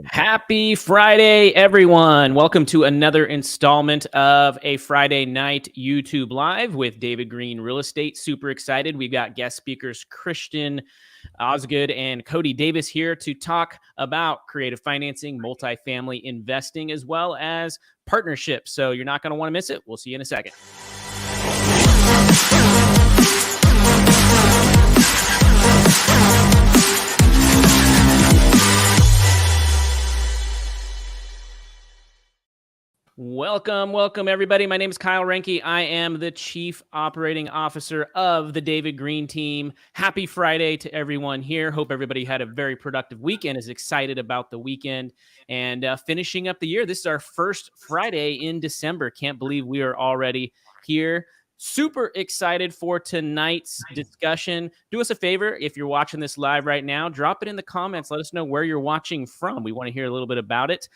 Happy Friday, everyone. Welcome to another installment of a Friday night YouTube Live with David Green Real Estate. Super excited. We've got guest speakers Christian Osgood and Cody Davis here to talk about creative financing, multifamily investing, as well as partnerships. So you're not going to want to miss it. We'll see you in a second. Welcome, everybody. My name is Kyle Renke. I am the Chief Operating Officer of the David Green team. Happy Friday to everyone here. Hope everybody had a very productive weekend, is excited about the weekend, and finishing up the year. This is our first Friday in December. Can't believe we are already here. Super excited for tonight's discussion. Do us a favor, if you're watching this live right now, drop it in the comments. Let us know where you're watching from. We want to hear a little bit about it.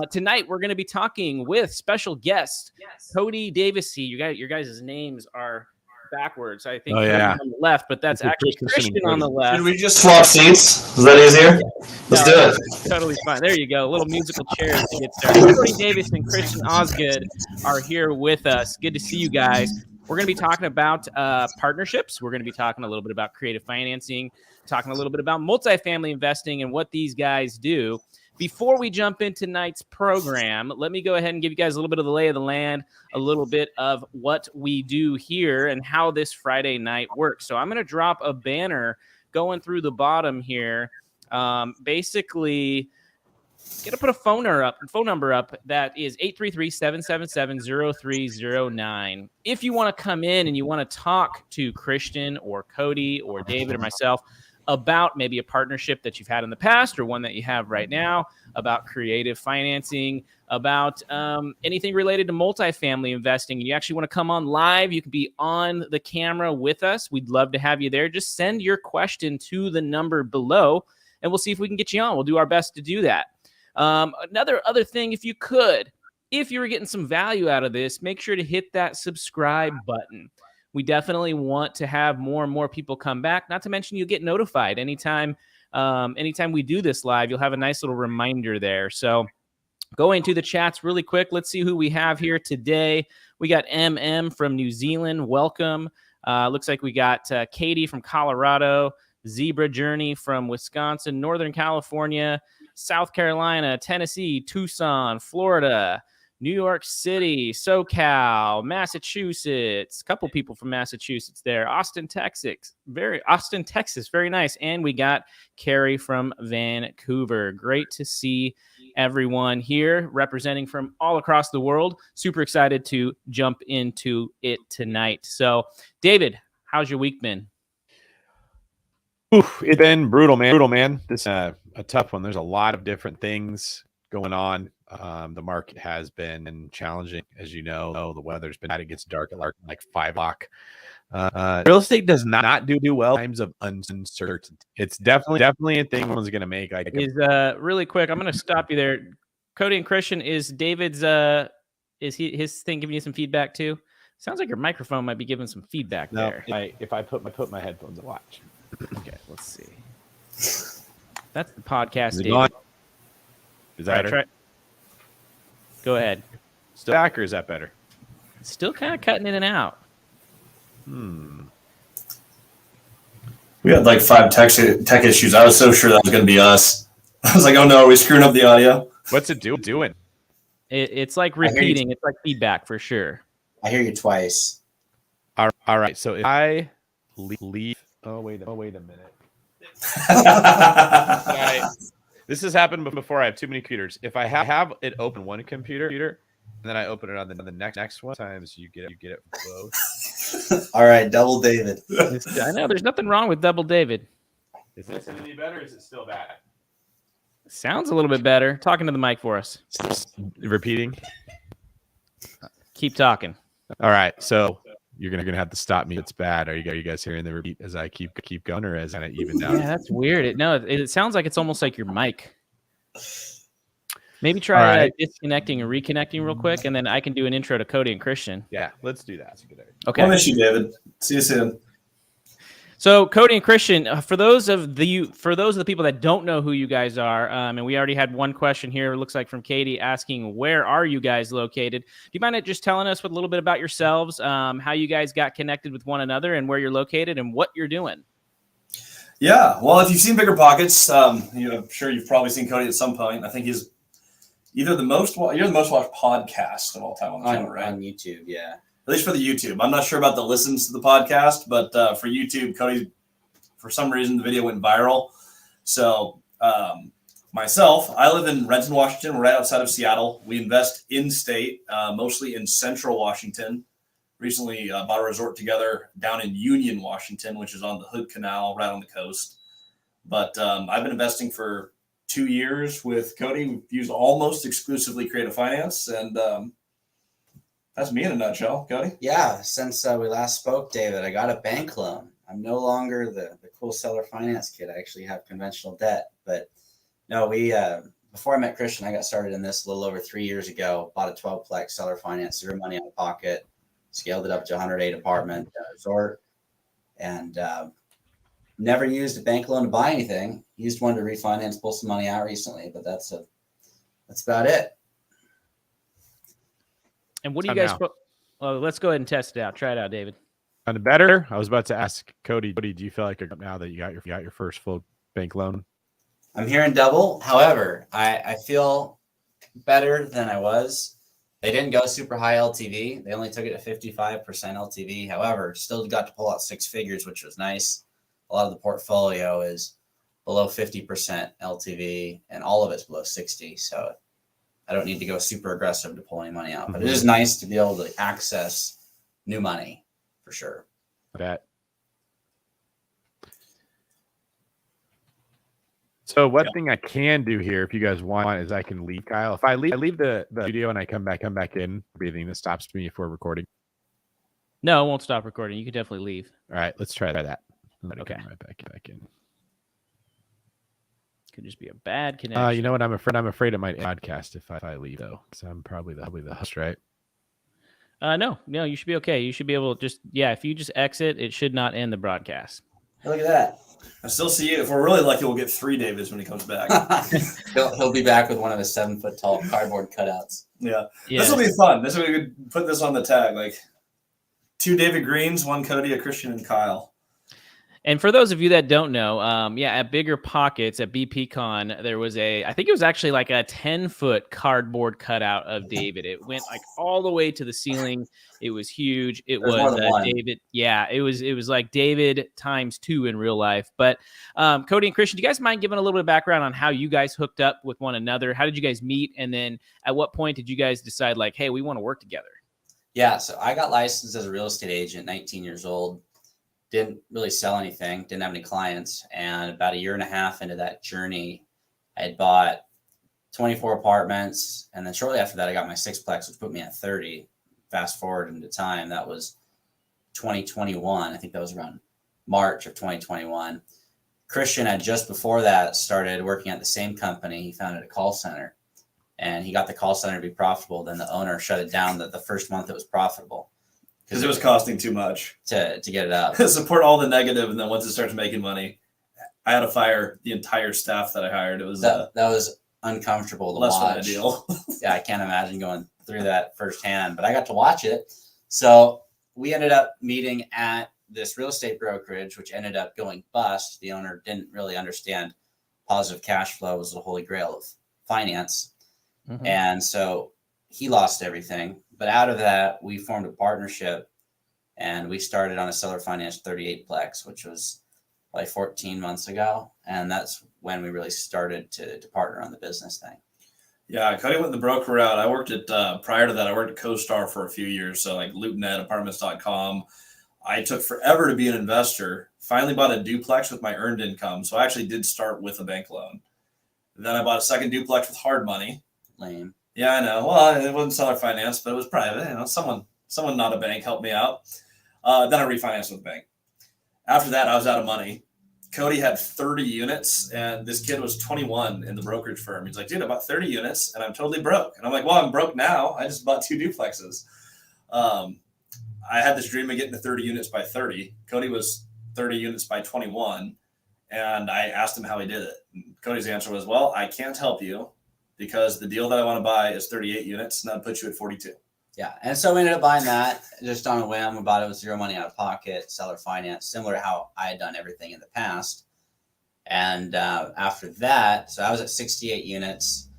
Tonight, we're going to be talking with special guest, Cody Davis. Your guys' names are backwards. I think on the left, but that's actually Christian on the left. Should we just swap seats? Is that easier? Let's do it. Totally fine. There you go. A little musical chairs to get started. Cody Davis and Christian Osgood are here with us. Good to see you guys. We're going to be talking about partnerships. We're going to be talking a little bit about creative financing, talking a little bit about multifamily investing and what these guys do. Before we jump into tonight's program, let me go ahead and give you guys a little bit of the lay of the land, a little bit of what we do here and how this Friday night works. So I'm going to drop a banner going through the bottom here. Basically, going to put a phone number up that is 833-777-0309. If you want to come in and you want to talk to Christian or Cody or David or myself about maybe a partnership that you've had in the past or one that you have right now, about creative financing, about anything related to multifamily investing, and you actually want to come on live, you can be on the camera with us. We'd love to have you there. Just send your question to the number below, and we'll see if we can get you on. We'll do our best to do that. Other thing, if you were getting some value out of this, make sure to hit that subscribe button. We definitely want to have more and more people come back. Not to mention, you'll get notified anytime we do this live. You'll have a nice little reminder there. So going to the chats really quick. Let's see who we have here today. We got MM from New Zealand. Welcome. Looks like we got Katie from Colorado, Zebra Journey from Wisconsin, Northern California, South Carolina, Tennessee, Tucson, Florida, New York City, SoCal, Massachusetts. A couple people from Massachusetts there. Austin, Texas. Very nice. And we got Carrie from Vancouver. Great to see everyone here representing from all across the world. Super excited to jump into it tonight. So, David, how's your week been? It's been brutal, man. This is a tough one. There's a lot of different things going on. The market has been challenging, as you know. The weather's been bad. It gets dark at like 5 o'clock. Real estate does not do well in times of uncertainty. It's definitely a thing one's going to make. Really quick, I'm going to stop you there. Cody and Christian, is David's his thing giving you some feedback too? Sounds like your microphone might be giving some feedback there. If I put my headphones on, watch. Okay, let's see. That's the podcast. Is it gone? Is that better? Go ahead. Still back, or is that better? Still kind of cutting in and out. We had like 5 tech issues. I was so sure that was going to be us. I was like, oh no, are we screwing up the audio? What's it doing? It's like repeating. It's like feedback for sure. I hear you twice. All right. So if I leave. Oh, wait a minute. This has happened before. I have too many computers. If I have it open one computer, and then I open it on the next one, times you get it both. All right, double David. I know there's nothing wrong with double David. Is this any better, or is it still bad? Sounds a little bit better. Talking to the mic for us. Repeating. Keep talking. All right, so you're gonna have to stop me. It's bad. Are you guys hearing the repeat as I keep going, or as kind of even out? Yeah, that's weird. It sounds like it's almost like your mic. Maybe try disconnecting and reconnecting real quick, and then I can do an intro to Cody and Christian. Yeah, let's do that. Okay. I miss you, David. See you soon. So Cody and Christian, for those of the people that don't know who you guys are, and we already had one question here. It looks like from Katie asking, "Where are you guys located?" Do you mind just telling us a little bit about yourselves, how you guys got connected with one another, and where you're located, and what you're doing? Yeah, well, if you've seen Bigger Pockets, I'm sure you've probably seen Cody at some point. I think he's either the most watched podcast of all time on the channel, right? On YouTube, yeah. At least for the YouTube. I'm not sure about the listens to the podcast, but for YouTube, Cody, for some reason, the video went viral. So myself, I live in Renton, Washington. We're right outside of Seattle. We invest in-state, mostly in Central Washington. Recently bought a resort together down in Union, Washington, which is on the Hood Canal, right on the coast. But I've been investing for 2 years with Cody. We've used almost exclusively creative finance, and that's me in a nutshell. Cody? Yeah, since we last spoke, David, I got a bank loan. I'm no longer the cool seller finance kid. I actually have conventional debt. But no, before I met Christian, I got started in this a little over 3 years ago. Bought a 12-plex seller finance, 0 money out of pocket. Scaled it up to 108 apartment resort, and never used a bank loan to buy anything. Used one to refinance, pull some money out recently, but that's about it. And what do you guys? Well, let's go ahead and test it out. Try it out, David. Sounded better. I was about to ask Cody. Do you feel like you're now that you got your first full bank loan? I'm hearing double. However, I feel better than I was. They didn't go super high LTV. They only took it to 55% LTV. However, still got to pull out 6 figures, which was nice. A lot of the portfolio is below 50% LTV, and all of it's below 60. So I don't need to go super aggressive to pull any money out. But it is nice to be able to access new money for sure. That. So one thing I can do here, if you guys want, is I can leave Kyle. If I leave the studio and I come back in, breathing, this stops me before recording. No, it won't stop recording. You can definitely leave. All right, let's try that. Okay. Right back in. Could just be a bad connection. You know what? I'm afraid it might podcast if I leave though, because I'm probably the host, right? No, you should be okay. You should be able to if you just exit, it should not end the broadcast. Look at that. I still see you. If we're really lucky, we'll get 3 Davids when he comes back. he'll be back with one of his 7-foot tall cardboard cutouts. Yeah. This will be fun. We could put this on the tag, like 2 David Greens, 1 Cody, a Christian, and Kyle. And for those of you that don't know, at Bigger Pockets at BPCon, there was I think it was actually like a 10-foot cardboard cutout of David. It went like all the way to the ceiling. It was huge. It was David. Yeah, it was like David times 2 in real life. But Cody and Christian, do you guys mind giving a little bit of background on how you guys hooked up with one another? How did you guys meet? And then at what point did you guys decide like, hey, we want to work together? Yeah, so I got licensed as a real estate agent, 19 years old. Didn't really sell anything, didn't have any clients. And about 1.5 years into that journey, I had bought 24 apartments. And then shortly after that, I got my 6-plex, which put me at 30. Fast forward into time, that was 2021. I think that was around March of 2021. Christian had just before that started working at the same company. He founded a call center, and he got the call center to be profitable. Then the owner shut it down the first month it was profitable. Because it was costing too much to get it up. Support all the negative, and then once it starts making money, I had to fire the entire staff that I hired. It was that was uncomfortable to less watch. than ideal. Yeah, I can't imagine going through that firsthand, but I got to watch it. So we ended up meeting at this real estate brokerage, which ended up going bust. The owner didn't really understand positive cash flow was the holy grail of finance. Mm-hmm. And so he lost everything. But out of that, we formed a partnership, and we started on a seller finance 38-plex, which was like 14 months ago. And that's when we really started to partner on the business thing. Yeah, Cody went the broker route. I worked at, prior to that, I worked at CoStar for a few years. So like LoopNet, apartments.com. I took forever to be an investor. Finally bought a duplex with my earned income. So I actually did start with a bank loan. Then I bought a second duplex with hard money. Lame. Yeah, I know. Well, it wasn't seller finance, but it was private. You know, someone not a bank helped me out. Then I refinanced with a bank. After that, I was out of money. Cody had 30 units, and this kid was 21 in the brokerage firm. He's like, dude, I bought 30 units, and I'm totally broke. And I'm like, well, I'm broke now. I just bought 2 duplexes. I had this dream of getting to 30 units by 30. Cody was 30 units by 21. And I asked him how he did it. And Cody's answer was, well, I can't help you because the deal that I want to buy is 38 units, and that puts you at 42. Yeah. And so we ended up buying that just on a whim. We bought it with zero money out of pocket, seller finance, similar to how I had done everything in the past. And after that, so I was at 68 units.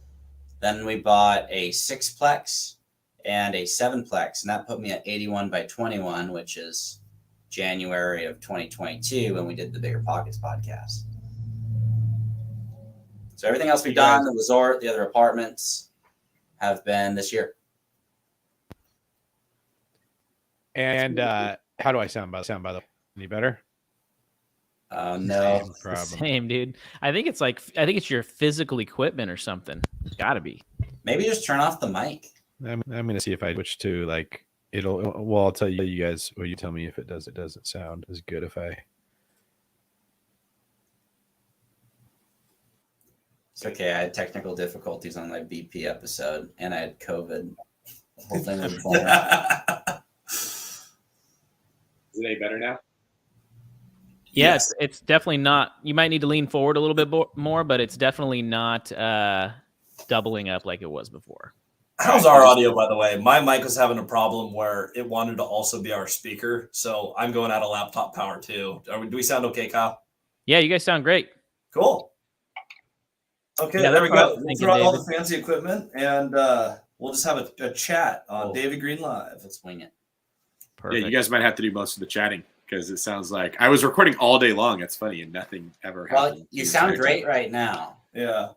Then we bought a 6-plex and a 7-plex, and that put me at 81 by 21, which is January of 2022 when we did the Bigger Pockets podcast. So everything else we've done, the resort, the other apartments, have been this year. And how do I sound by the way? Any better? No. Same, dude. I think it's your physical equipment or something. It's got to be. Maybe just turn off the mic. I'm gonna see if I switch to like it'll. Well, I'll tell you guys, or you tell me if it doesn't sound as good if I. It's okay. I had technical difficulties on my BP episode, and I had COVID. The whole thing was blown up. Is it any better now? Yeah, yes. It's definitely not. You might need to lean forward a little bit more, but it's definitely not doubling up like it was before. How's our audio, by the way? My mic was having a problem where it wanted to also be our speaker, so I'm going out of laptop power too. Do we sound okay, Kyle? Yeah, you guys sound great. Cool. Okay, there we go. We'll throw out all the fancy equipment, and we'll just have a chat on David Green Live. Let's wing it. Perfect. Yeah, you guys might have to do most of the chatting because it sounds like I was recording all day long. That's funny, and nothing ever happened. Well, you sound great right now. Yeah.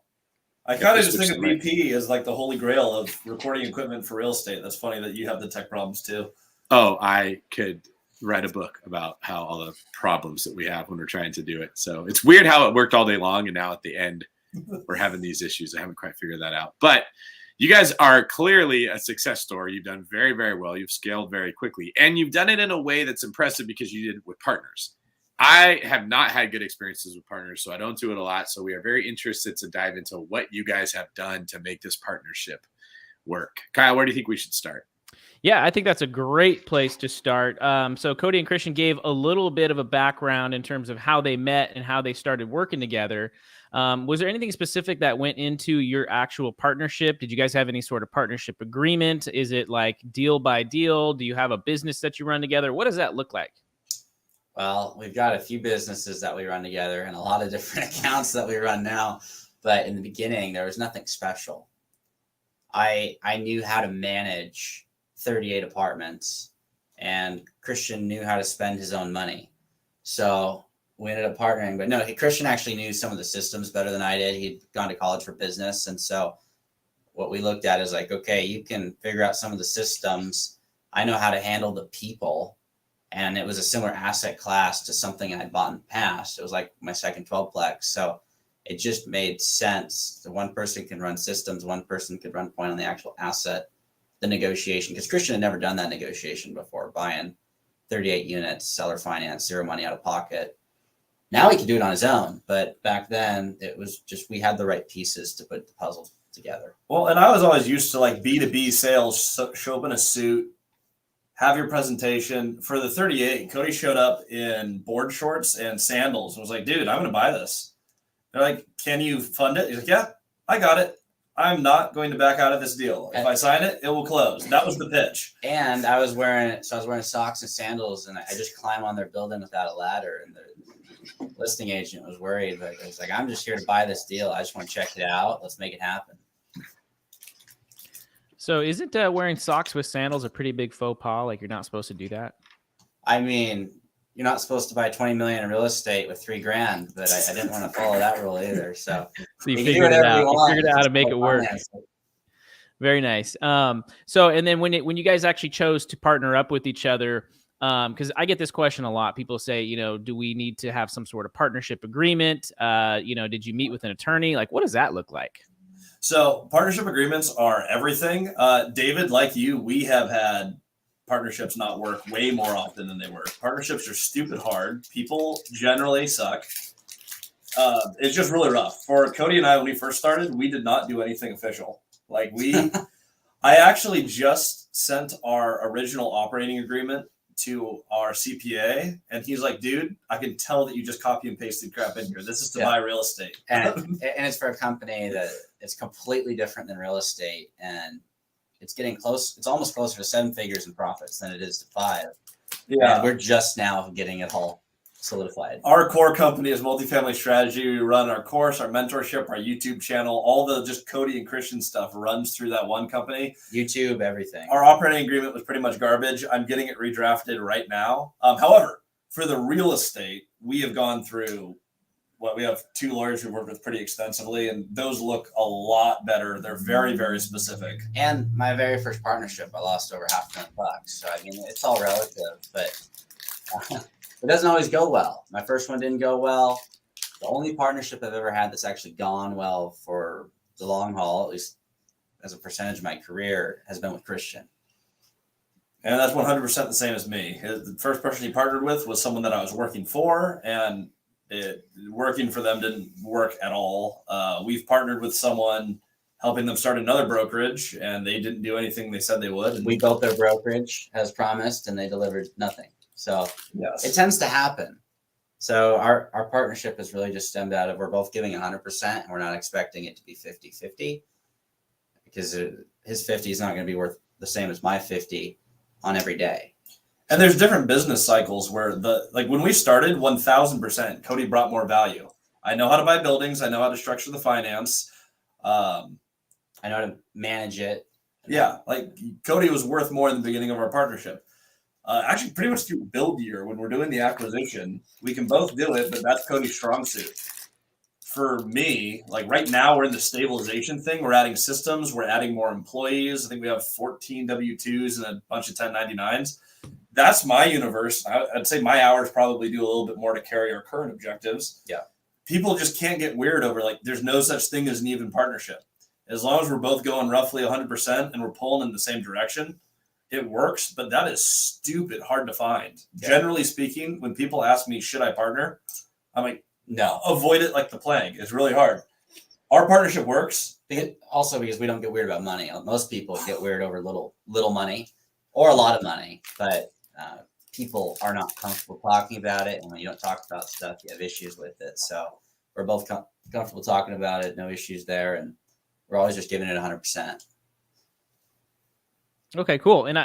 I kind of just think of BP as like the holy grail of recording equipment for real estate. That's funny that you have the tech problems too. Oh, I could write a book about how all the problems that we have when we're trying to do it. So it's weird how it worked all day long, and now at the end we're having these issues. I haven't quite figured that out. But you guys are clearly a success story. You've done very, very well. You've scaled very quickly, and you've done it in a way that's impressive because you did it with partners. I have not had good experiences with partners, so I don't do it a lot. So we are very interested to dive into what you guys have done to make this partnership work. Kyle, where do you think we should start? Yeah, I think that's a great place to start. So Cody and Christian gave a little bit of a background in terms of how they met and how they started working together. Was there anything specific that went into your actual partnership? Did you guys have any sort of partnership agreement? Is it like deal by deal? Do you have a business that you run together? What does that look like? Well, we've got a few businesses that we run together and a lot of different accounts that we run now. But in the beginning, there was nothing special. I knew how to manage 38 apartments, and Christian knew how to spend his own money. So we ended up partnering. But no, Christian actually knew some of the systems better than I did. He'd gone to college for business. And so what we looked at is like, okay, you can figure out some of the systems. I know how to handle the people. And it was a similar asset class to something I'd bought in the past. It was like my second 12-plex. So it just made sense. The one person can run systems. One person could run point on the actual asset, the negotiation. Because Christian had never done that negotiation before, buying 38 units, seller finance, zero money out of pocket. Now he can do it on his own. But back then, it was just we had the right pieces to put the puzzle together. Well, and I was always used to like B2B sales, show up in a suit, have your presentation. For the 38, Cody showed up in board shorts and sandals and was like, dude, I'm going to buy this. They're like, can you fund it? He's like, yeah, I got it. I'm not going to back out of this deal. If I sign it, it will close. That was the pitch. And I was wearing socks and sandals, and I just climb on their building without a ladder. And the listing agent was worried, but I was like, I'm just here to buy this deal. I just want to check it out. Let's make it happen. So isn't wearing socks with sandals a pretty big faux pas? Like you're not supposed to do that? I mean, you're not supposed to buy 20 million in real estate with $3,000, but I didn't want to follow that rule either. So you figured it out. You figured out how to make it work. Very nice. So, and then when you guys actually chose to partner up with each other, because I get this question a lot. People say, do we need to have some sort of partnership agreement? Did you meet with an attorney? Like, what does that look like? So partnership agreements are everything. David, like you, we have had partnerships not work way more often than they work. Partnerships are stupid hard. People generally suck. It's just really rough. For Cody and I, when we first started, we did not do anything official. I actually just sent our original operating agreement to our CPA, and he's like, dude, I can tell that you just copy and pasted crap in here. This is to buy real estate. And it's for a company that it's completely different than real estate. And it's getting close. It's almost closer to 7 figures in profits than it is to 5. Yeah. And we're just now getting it all solidified. Our core company is Multifamily Strategy. We run our course, our mentorship, our YouTube channel, all the just Cody and Christian stuff runs through that one company. YouTube, everything. Our operating agreement was pretty much garbage. I'm getting it redrafted right now. However, for the real estate, we have gone through we have 2 lawyers we've worked with pretty extensively, and those look a lot better. They're very, very specific. And my very first partnership, I lost over $500,000. So I mean, it's all relative, but it doesn't always go well. My first one didn't go well. The only partnership I've ever had that's actually gone well for the long haul, at least as a percentage of my career, has been with Christian. And that's 100% the same as me. The first person he partnered with was someone that I was working for, and working for them didn't work at all. We've partnered with someone helping them start another brokerage, and they didn't do anything they said they would. And we built their brokerage as promised, and they delivered nothing. So yes, it tends to happen. So our partnership is really just stemmed out of we're both giving 100%, and we're not expecting it to be 50-50, because his 50 is not going to be worth the same as my 50 on every day. And there's different business cycles where when we started, 1,000%, Cody brought more value. I know how to buy buildings. I know how to structure the finance. I know how to manage it. Yeah. Like Cody was worth more in the beginning of our partnership. Actually pretty much through build year, when we're doing the acquisition, we can both do it, but that's Cody's strong suit. For me, like right now we're in the stabilization thing. We're adding systems. We're adding more employees. I think we have 14 W-2s and a bunch of 1099s. That's my universe. I'd say my hours probably do a little bit more to carry our current objectives. Yeah. People just can't get weird over there's no such thing as an even partnership. As long as we're both going roughly 100% and we're pulling in the same direction, it works. But that is stupid hard to find. Yeah. Generally speaking, when people ask me, should I partner? I'm like, no, avoid it like the plague. It's really hard. Our partnership works. Also because we don't get weird about money. Most people get weird over little money or a lot of money, but people are not comfortable talking about it. And when you don't talk about stuff, you have issues with it. So we're both comfortable talking about it. No issues there. And we're always just giving it 100%. Okay, cool. And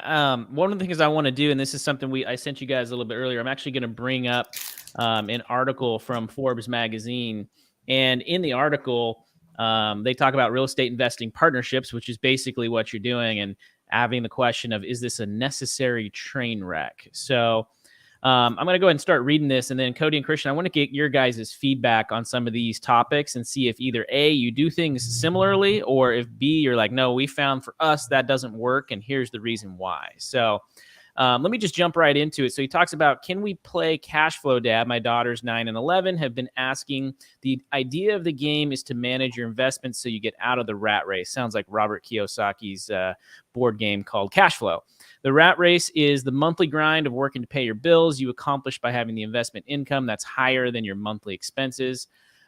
one of the things I want to do, and this is something I sent you guys a little bit earlier, I'm actually going to bring up an article from Forbes magazine. And in the article, they talk about real estate investing partnerships, which is basically what you're doing, and having the question of, is this a necessary train wreck? So I'm going to go ahead and start reading this. And then Cody and Christian, I want to get your guys' feedback on some of these topics and see if either A, you do things similarly, or if B, you're like, no, we found for us that doesn't work, and here's the reason why. So let me just jump right into it. So he talks about, can we play cash flow dad? My daughters 9 and 11 have been asking. The idea of the game is to manage your investments so you get out of the rat race. Sounds like Robert Kiyosaki's board game called Cash Flow. The rat race is the monthly grind of working to pay your bills you accomplish by having the investment income that's higher than your monthly expenses.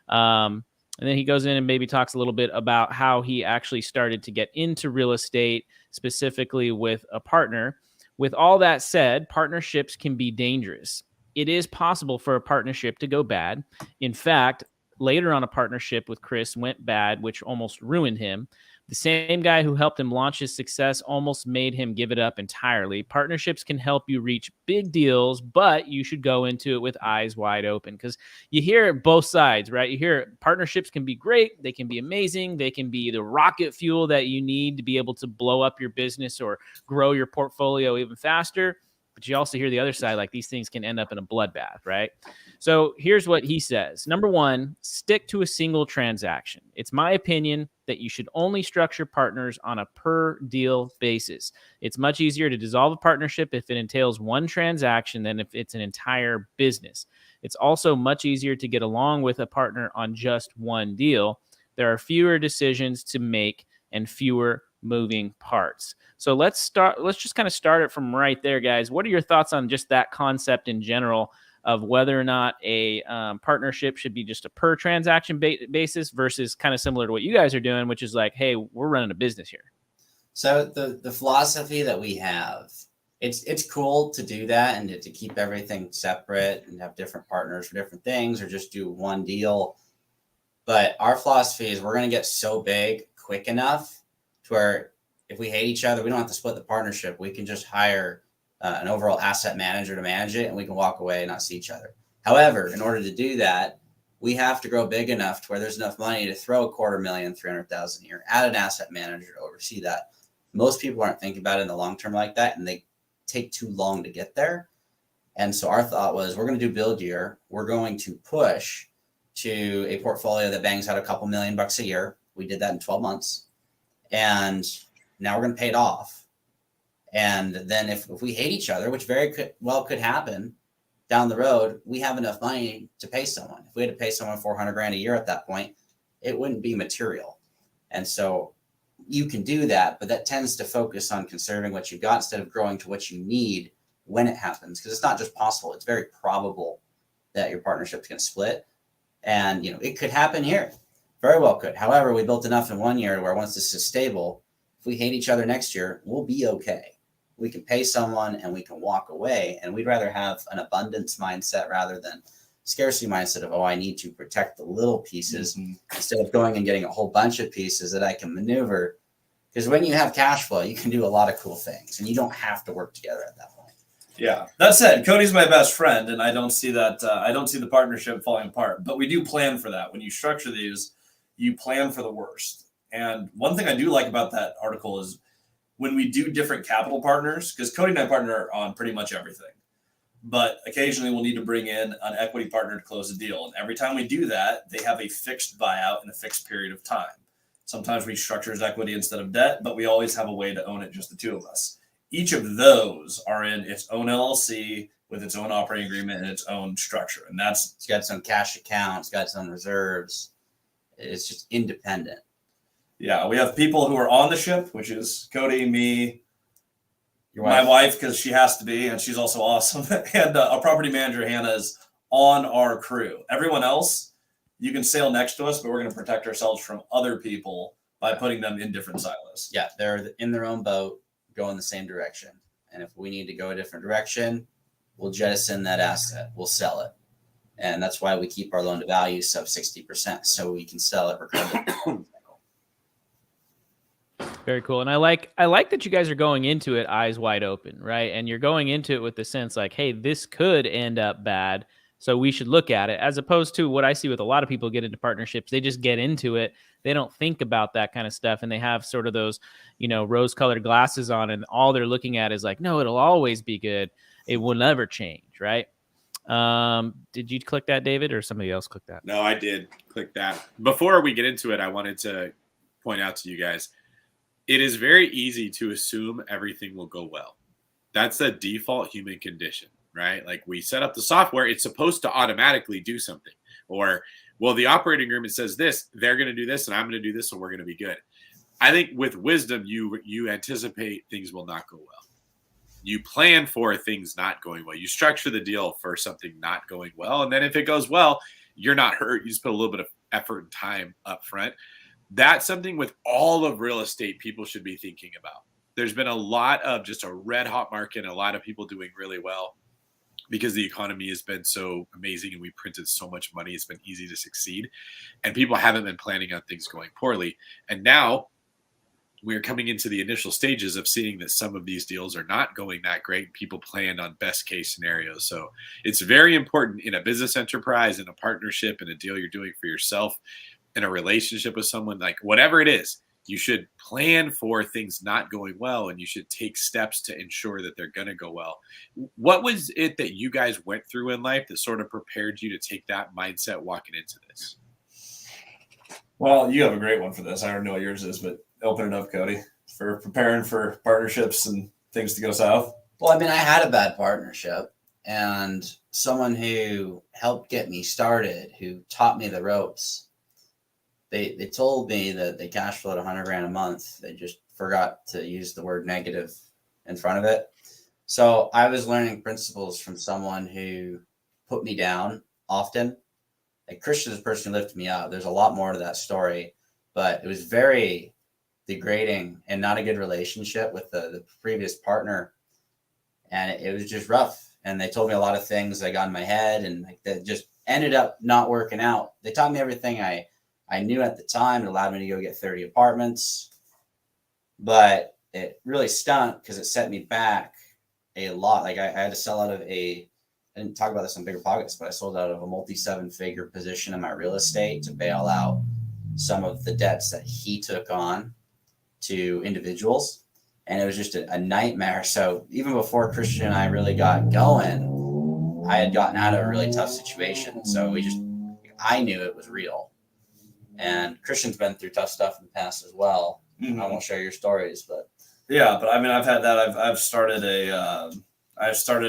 And then he goes in and maybe talks a little bit about how he actually started to get into real estate, specifically with a partner. With all that said, partnerships can be dangerous. It is possible for a partnership to go bad. In fact, later on, a partnership with Chris went bad, which almost ruined him. The same guy who helped him launch his success almost made him give it up entirely. Partnerships can help you reach big deals, but you should go into it with eyes wide open, because you hear both sides, right? You hear partnerships can be great. They can be amazing. They can be the rocket fuel that you need to be able to blow up your business or grow your portfolio even faster. But you also hear the other side, like these things can end up in a bloodbath, right? So here's what he says. Number one, stick to a single transaction. It's my opinion that you should only structure partners on a per deal basis. It's much easier to dissolve a partnership if it entails one transaction than if it's an entire business. It's also much easier to get along with a partner on just one deal. There are fewer decisions to make and fewer moving parts. So let's just kind of start it from right there, guys. What are your thoughts on just that concept in general of whether or not a partnership should be just a per transaction basis versus kind of similar to what you guys are doing, which is like, hey, we're running a business here? So the philosophy that we have it's cool to do that and to keep everything separate and have different partners for different things or just do one deal. But our philosophy is we're going to get so big quick enough to where if we hate each other, we don't have to split the partnership. We can just hire an overall asset manager to manage it, and we can walk away and not see each other. However, in order to do that, we have to grow big enough to where there's enough money to throw $250,000, $300,000 a year, add an asset manager to oversee that. Most people aren't thinking about it in the long term like that, and they take too long to get there. And so our thought was, we're going to do build year. We're going to push to a portfolio that bangs out a couple $1,000,000 a year. We did that in 12 months. And now we're going to pay it off. And then if we hate each other, which could happen down the road, we have enough money to pay someone. If we had to pay someone $400,000 a year at that point, it wouldn't be material. And so you can do that, but that tends to focus on conserving what you've got instead of growing to what you need when it happens. Because it's not just possible, it's very probable that your partnership's going to split. And, it could happen here. Very well could. However, we built enough in 1 year where once this is stable, if we hate each other next year, we'll be okay. We can pay someone and we can walk away. And we'd rather have an abundance mindset rather than scarcity mindset of, I need to protect the little pieces instead of going and getting a whole bunch of pieces that I can maneuver. Because when you have cash flow, you can do a lot of cool things and you don't have to work together at that point. Yeah, that said, Cody's my best friend, and I don't see that. I don't see the partnership falling apart. But we do plan for that. When you structure these, you plan for the worst. And one thing I do like about that article is when we do different capital partners, because Cody and I partner on pretty much everything. But occasionally we'll need to bring in an equity partner to close a deal. And every time we do that, they have a fixed buyout in a fixed period of time. Sometimes we structure as equity instead of debt, but we always have a way to own it, just the two of us. Each of those are in its own LLC with its own operating agreement and its own structure. And it's got its own cash account, it's got its own reserves. It's just independent. Yeah, we have people who are on the ship, which is Cody, me, my wife, because she has to be, and she's also awesome. And our property manager, Hannah, is on our crew. Everyone else, you can sail next to us, but we're going to protect ourselves from other people by putting them in different silos. Yeah, they're in their own boat, go in the same direction. And if we need to go a different direction, we'll jettison that asset. We'll sell it. And that's why we keep our loan to value sub 60%, so we can sell it regardless. Very cool. And I like that you guys are going into it eyes wide open, right? And you're going into it with the sense like, hey, this could end up bad, so we should look at it, as opposed to what I see with a lot of people get into partnerships. They just get into it. They don't think about that kind of stuff. And they have sort of those, rose-colored glasses on, and all they're looking at is like, no, it'll always be good. It will never change, right? Did you click that, David, or somebody else click that? No, I did click that. Before we get into it, I wanted to point out to you guys, it is very easy to assume everything will go well. That's the default human condition, right? Like we set up the software, it's supposed to automatically do something. Or, well, the operating agreement says this, they're going to do this, and I'm going to do this, and we're going to be good. I think with wisdom, you anticipate things will not go well. You plan for things not going well. You structure the deal for something not going well. And then if it goes well, you're not hurt. You just put a little bit of effort and time up front. That's something with all of real estate people should be thinking about. There's been a lot of just a red hot market and a lot of people doing really well because the economy has been so amazing and we printed so much money. It's been easy to succeed. And people haven't been planning on things going poorly. And now we're coming into the initial stages of seeing that some of these deals are not going that great. People planned on best case scenarios. So it's very important in a business enterprise, in a partnership, in a deal you're doing for yourself, in a relationship with someone, like whatever it is, you should plan for things not going well and you should take steps to ensure that they're going to go well. What was it that you guys went through in life that sort of prepared you to take that mindset walking into this? Well, you have a great one for this. I don't know what yours is, but open it up, Cody, for preparing for partnerships and things to go south. Well, I mean, I had a bad partnership, and someone who helped get me started, who taught me the ropes, they told me that they cash flowed $100,000 a month. They just forgot to use the word negative in front of it. So I was learning principles from someone who put me down often. Like Christian is the person who lifted me up. There's a lot more to that story, but it was very degrading and not a good relationship with the previous partner. and it was just rough. And they told me a lot of things that got in my head, and like that just ended up not working out. They taught me everything I knew at the time. It allowed me to go get 30 apartments, but it really stunk because it set me back a lot. Like I had to sell out of I didn't talk about this on bigger pockets, but I sold out of a multi-7-figure position in my real estate to bail out some of the debts that he took on to individuals. And it was just a nightmare. So even before Christian and I really got going, I had gotten out of a really tough situation. So I knew it was real. And Christian's been through tough stuff in the past as well. Mhm. I won't share your stories, but Yeah, but I mean, I've had that. I've started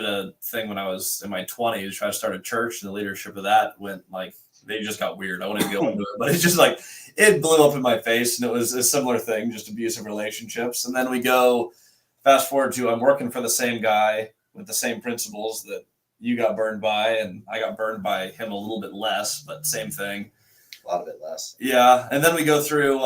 a thing when I was in my 20s, trying to start a church, and the leadership of that went like, they just got weird. I wouldn't go into it, but it's just like, it blew up in my face, and it was a similar thing, just abusive relationships. And then we go fast forward to, I'm working for the same guy with the same principles that you got burned by, and I got burned by him a little bit less, but same thing. a lot of it less. Yeah, and then we go through,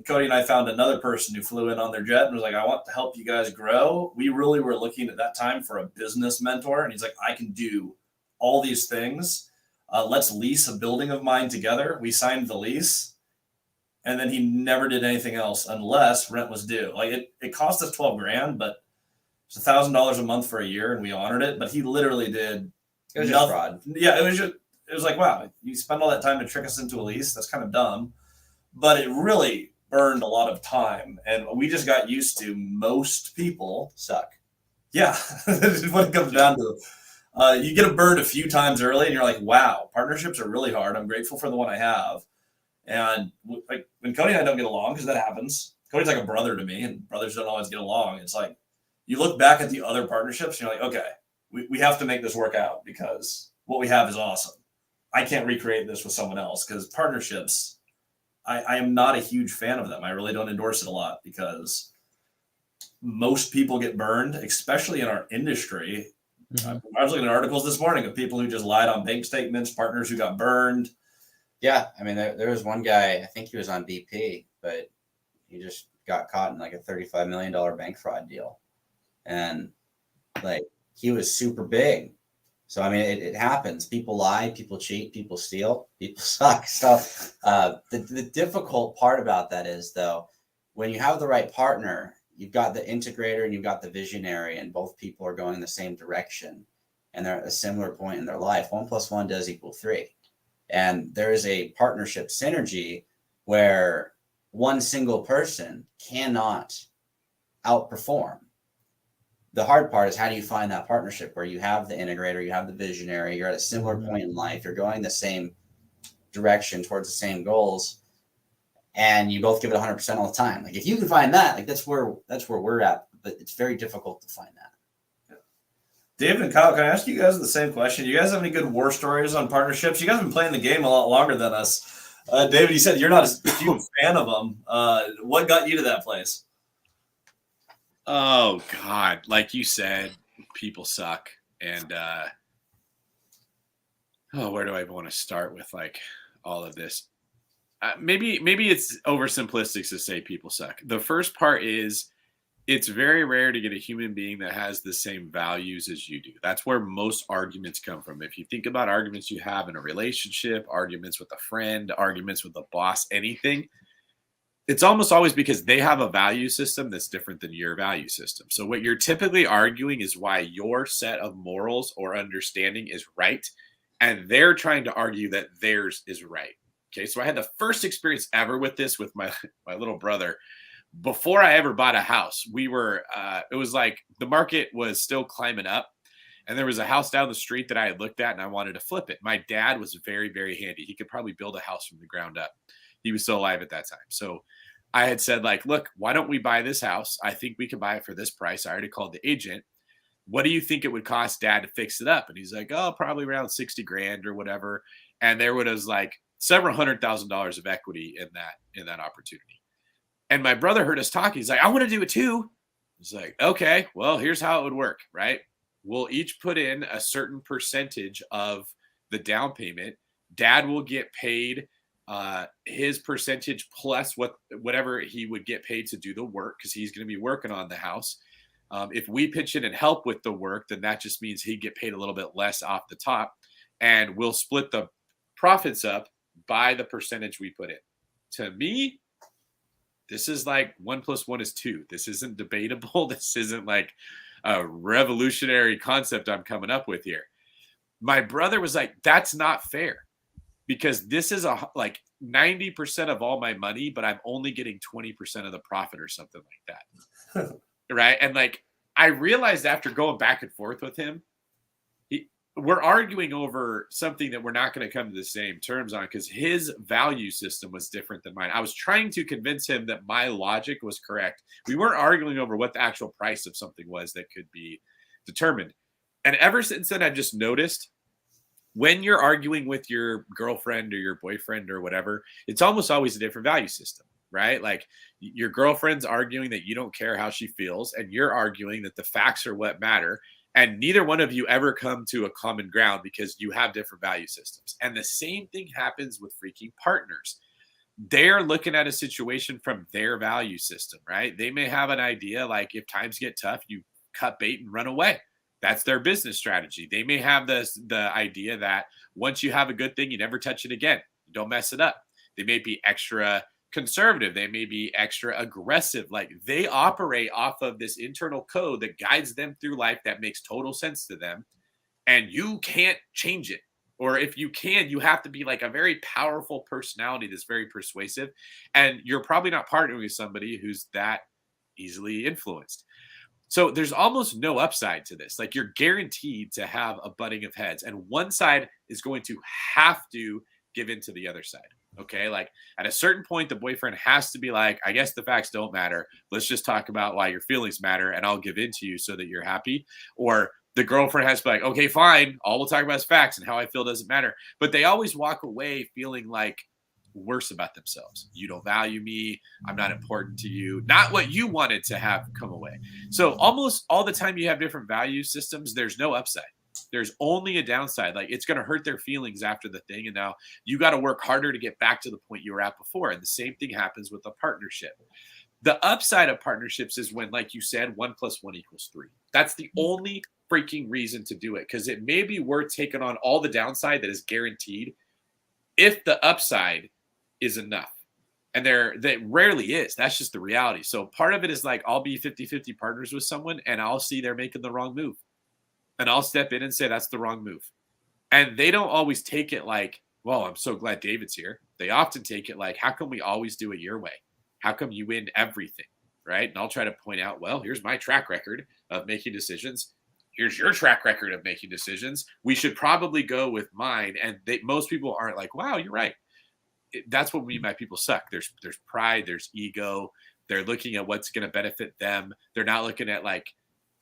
Cody and I found another person who flew in on their jet and was like, I want to help you guys grow. We really were looking at that time for a business mentor, and he's like, I can do all these things. Let's lease a building of mine together. We signed the lease, and then he never did anything else unless rent was due. Like it cost us $12,000, but it's $1,000 a month for a year, and we honored it. But he literally did. It was just fraud. Yeah, it was like, wow, you spend all that time to trick us into a lease. That's kind of dumb, but it really burned a lot of time, and we just got used to most people Suck. Yeah, this is what it comes down to. You get burned a few times early, and you're like, wow, partnerships are really hard. I'm grateful for the one I have. And like when Cody and I don't get along, because that happens, Cody's like a brother to me, and brothers don't always get along. It's like you look back at the other partnerships, and you're like, okay, we have to make this work out because what we have is awesome. I can't recreate this with someone else, because partnerships, I am not a huge fan of them. I really don't endorse it a lot because most people get burned, especially in our industry. I was looking at articles this morning of people who just lied on bank statements, partners who got burned. Yeah, I mean, there was one guy, I think he was on BP, but he just got caught in like a $35 million bank fraud deal. And like, he was super big. So, I mean, it happens. People lie, people cheat, people steal, people suck. So the difficult part about that is, though, when you have the right partner, you've got the integrator and you've got the visionary, and both people are going the same direction, and they're at a similar point in their life. 1 + 1 does equal 3. And there is a partnership synergy where one single person cannot outperform. The hard part is, how do you find that partnership where you have the integrator, you have the visionary, you're at a similar point in life, you're going the same direction towards the same goals, and you both give it 100% all the time. Like, if you can find that, like that's where we're at, but it's very difficult to find that. David and Kyle, can I ask you guys the same question? You guys have any good war stories on partnerships? You guys have been playing the game a lot longer than us. David, you said you're not a huge fan of them. What got you to that place? Oh God, like you said, people suck, and where do I want to start with like all of this? Maybe it's oversimplistic to say people suck. The first part is, it's very rare to get a human being that has the same values as you do. That's where most arguments come from. If you think about arguments you have in a relationship, arguments with a friend, arguments with a boss, anything, it's almost always because they have a value system that's different than your value system. So what you're typically arguing is why your set of morals or understanding is right, and they're trying to argue that theirs is right. Okay, so I had the first experience ever with this with my little brother. Before I ever bought a house, we were, it was like the market was still climbing up, and there was a house down the street that I had looked at and I wanted to flip it. My dad was very, very handy. He could probably build a house from the ground up. He was still alive at that time. So I had said, like, look, why don't we buy this house? I think we can buy it for this price. I already called the agent. What do you think it would cost Dad to fix it up? And he's like, oh, probably around 60 grand or whatever. And there was like several $100,000 of equity in that opportunity. And my brother heard us talking. He's like, I want to do it too. He's like, okay, well, here's how it would work, right? We'll each put in a certain percentage of the down payment. Dad will get paid his percentage plus whatever he would get paid to do the work, because he's going to be working on the house. If we pitch in and help with the work, then that just means he'd get paid a little bit less off the top, and we'll split the profits up by the percentage we put in. To me, this is like 1 + 1 is 2. This isn't debatable. This isn't like a revolutionary concept I'm coming up with here. My brother was like, that's not fair, because this is like 90% of all my money, but I'm only getting 20% of the profit or something like that. Right. And like, I realized after going back and forth with him, we're arguing over something that we're not going to come to the same terms on, because his value system was different than mine. I was trying to convince him that my logic was correct. We weren't arguing over what the actual price of something was that could be determined. And ever since then, I've just noticed when you're arguing with your girlfriend or your boyfriend or whatever, it's almost always a different value system, right? Like your girlfriend's arguing that you don't care how she feels, and you're arguing that the facts are what matter. And neither one of you ever come to a common ground because you have different value systems. And the same thing happens with freaking partners. They're looking at a situation from their value system, right? They may have an idea like, if times get tough, you cut bait and run away. That's their business strategy. They may have the idea that once you have a good thing, you never touch it again. You don't mess it up. They may be extra conservative. They may be extra aggressive. Like, they operate off of this internal code that guides them through life that makes total sense to them. And you can't change it. Or if you can, you have to be like a very powerful personality that's very persuasive. And you're probably not partnering with somebody who's that easily influenced. So there's almost no upside to this. Like, you're guaranteed to have a butting of heads, and one side is going to have to give in to the other side. Okay. Like, at a certain point, the boyfriend has to be like, I guess the facts don't matter. Let's just talk about why your feelings matter, and I'll give in to you so that you're happy. Or the girlfriend has to be like, okay, fine. All we'll talk about is facts, and how I feel doesn't matter. But they always walk away feeling like worse about themselves. You don't value me. I'm not important to you. Not what you wanted to have come away. So almost all the time you have different value systems, there's no upside. There's only a downside. Like, it's going to hurt their feelings after the thing. And now you got to work harder to get back to the point you were at before. And the same thing happens with a partnership. The upside of partnerships is when, like you said, 1 + 1 = 3. That's the only freaking reason to do it, because it may be worth taking on all the downside that is guaranteed if the upside is enough. And that rarely is. That's just the reality. So part of it is like, I'll be 50-50 partners with someone, and I'll see they're making the wrong move, and I'll step in and say, that's the wrong move. And they don't always take it like, well, I'm so glad David's here. They often take it like, how come we always do it your way? How come you win everything? Right. And I'll try to point out, well, here's my track record of making decisions. Here's your track record of making decisions. We should probably go with mine. And most people aren't like, wow, you're right. That's what we mean by people suck. There's pride, there's ego. They're looking at what's going to benefit them. They're not looking at like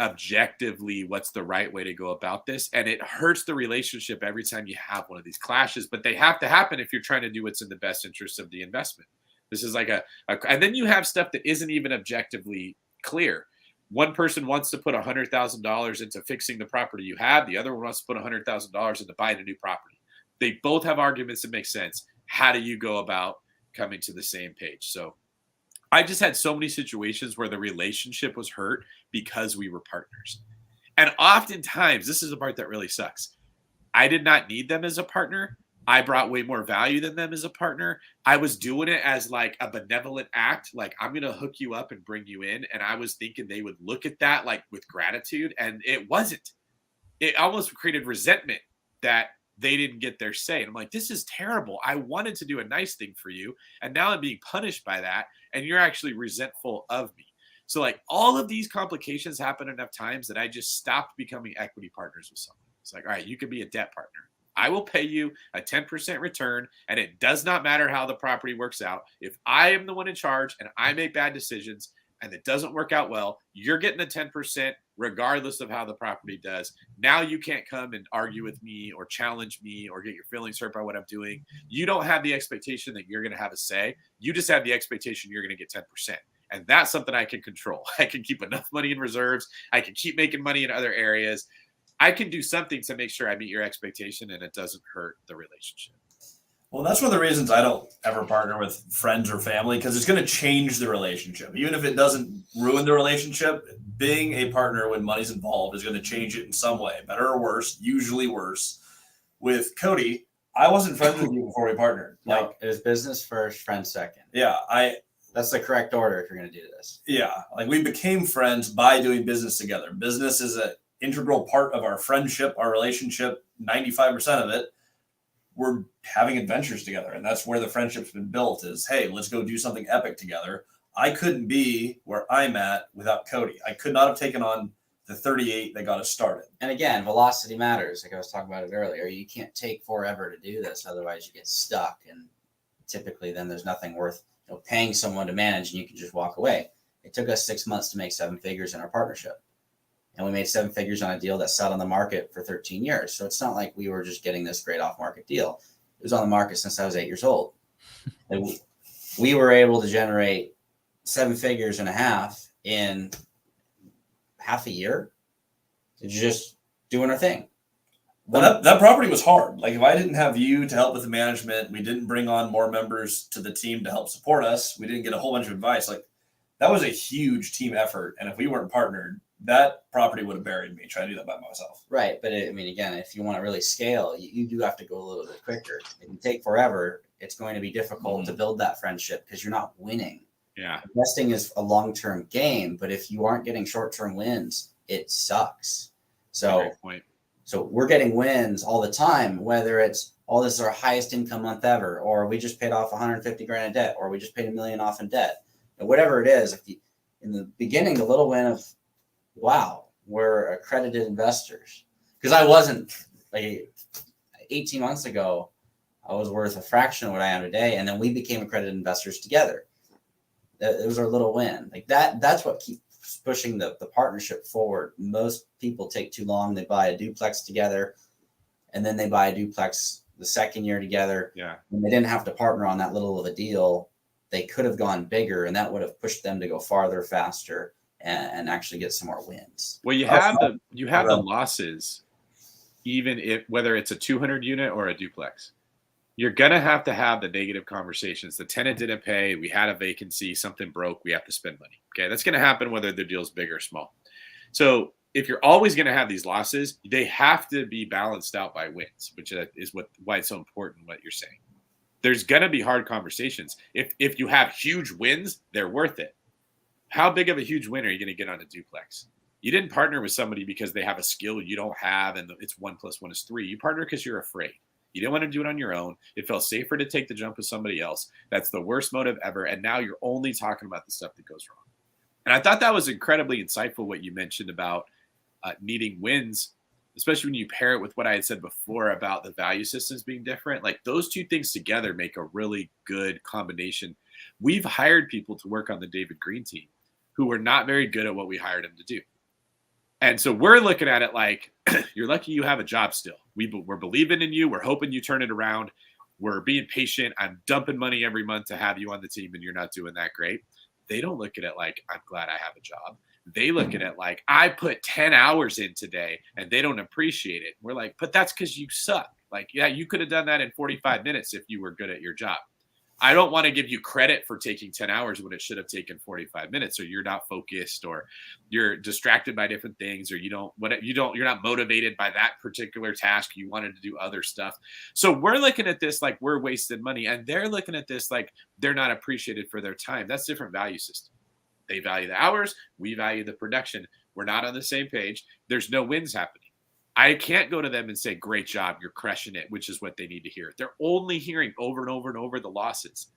objectively what's the right way to go about this. And it hurts the relationship every time you have one of these clashes, but they have to happen if you're trying to do what's in the best interest of the investment. This is like and then you have stuff that isn't even objectively clear. One person wants to put $100,000 into fixing the property you have. The other one wants to put $100,000 into buying a new property. They both have arguments that make sense. How do you go about coming to the same page? So I just had so many situations where the relationship was hurt because we were partners. And oftentimes, this is the part that really sucks. I did not need them as a partner. I brought way more value than them as a partner. I was doing it as like a benevolent act. Like, I'm going to hook you up and bring you in. And I was thinking they would look at that like with gratitude. And it wasn't. It almost created resentment that they didn't get their say. And I'm like, this is terrible. I wanted to do a nice thing for you, and now I'm being punished by that, and you're actually resentful of me. So like, all of these complications happen enough times that I just stopped becoming equity partners with someone. It's like, all right, you can be a debt partner. I will pay you a 10% return, and it does not matter how the property works out. If I am the one in charge and I make bad decisions and it doesn't work out well, you're getting the 10% regardless of how the property does. Now you can't come and argue with me or challenge me or get your feelings hurt by what I'm doing. You don't have the expectation that you're going to have a say. You just have the expectation you're going to get 10%. And that's something I can control. I can keep enough money in reserves. I can keep making money in other areas. I can do something to make sure I meet your expectation and it doesn't hurt the relationship. Well, that's one of the reasons I don't ever partner with friends or family, because it's going to change the relationship. Even if it doesn't ruin the relationship, being a partner when money's involved is going to change it in some way, better or worse, usually worse. With Cody, I wasn't friends with you before we partnered. Like, it was business first, friends second. Yeah, That's the correct order if you're going to do this. Yeah, like we became friends by doing business together. Business is an integral part of our friendship, our relationship. 95% of it, we're having adventures together, and that's where the friendship's been built. Is, hey, let's go do something epic together. I couldn't be where I'm at without Cody. I could not have taken on the 38 that got us started. And again, velocity matters. Like I was talking about it earlier. You can't take forever to do this, otherwise you get stuck, and typically then there's nothing worth paying someone to manage, and you can just walk away. It took us 6 months to make 7 figures in our partnership. And we made 7 figures on a deal that sat on the market for 13 years. So it's not like we were just getting this great off-market deal. It was on the market since I was 8 years old. And we were able to generate 7 figures and a half in half a year. Just doing our thing. Well, that property was hard. Like, if I didn't have you to help with the management, we didn't bring on more members to the team to help support us, we didn't get a whole bunch of advice. Like, that was a huge team effort. And if we weren't partnered, that property would have buried me trying to do that by myself. Right. But again, if you want to really scale, you do have to go a little bit quicker. If you take forever, it's going to be difficult to build that friendship because you're not winning. Yeah. Investing is a long-term game, but if you aren't getting short-term wins, it sucks. So we're getting wins all the time, whether it's, oh, this is our highest income month ever, or we just paid off 150 grand in debt, or we just paid $1 million off in debt. And whatever it is, if you, in the beginning, the little win of, wow, we're accredited investors. Because I wasn't, like 18 months ago, I was worth a fraction of what I am today. And then we became accredited investors together. It was our little win. Like that's what keeps pushing the partnership forward. Most people take too long. They buy a duplex together, and then they buy a duplex the second year together. Yeah. And they didn't have to partner on that little of a deal. They could have gone bigger, and that would have pushed them to go farther, faster, and actually get some more wins. Well, you have the losses, even if whether it's a 200 unit or a duplex. You're going to have the negative conversations. The tenant didn't pay. We had a vacancy. Something broke. We have to spend money. Okay. That's going to happen whether the deal's big or small. So if you're always going to have these losses, they have to be balanced out by wins, which is why it's so important what you're saying. There's going to be hard conversations. If you have huge wins, they're worth it. How big of a huge win are you going to get on a duplex? You didn't partner with somebody because they have a skill you don't have and it's 1 + 1 is 3. You partner because you're afraid. You didn't want to do it on your own. It felt safer to take the jump with somebody else. That's the worst motive ever. And now you're only talking about the stuff that goes wrong. And I thought that was incredibly insightful what you mentioned about needing wins, especially when you pair it with what I had said before about the value systems being different. Like those two things together make a really good combination. We've hired people to work on the David Green team who were not very good at what we hired them to do. And so we're looking at it like, you're lucky you have a job still. We're believing in you. We're hoping you turn it around. We're being patient. I'm dumping money every month to have you on the team, and you're not doing that great. They don't look at it like, I'm glad I have a job. They look at it like, I put 10 hours in today, and they don't appreciate it. We're like, but that's because you suck. Like, yeah, you could have done that in 45 minutes if you were good at your job. I don't want to give you credit for taking 10 hours when it should have taken 45 minutes, or you're not focused, or you're distracted by different things, or you're not motivated by that particular task. You wanted to do other stuff. So we're looking at this like we're wasting money, and they're looking at this like they're not appreciated for their time. That's a different value system. They value the hours. We value the production. We're not on the same page. There's no wins happening. I can't go to them and say, great job, you're crushing it, which is what they need to hear. They're only hearing over and over and over the losses.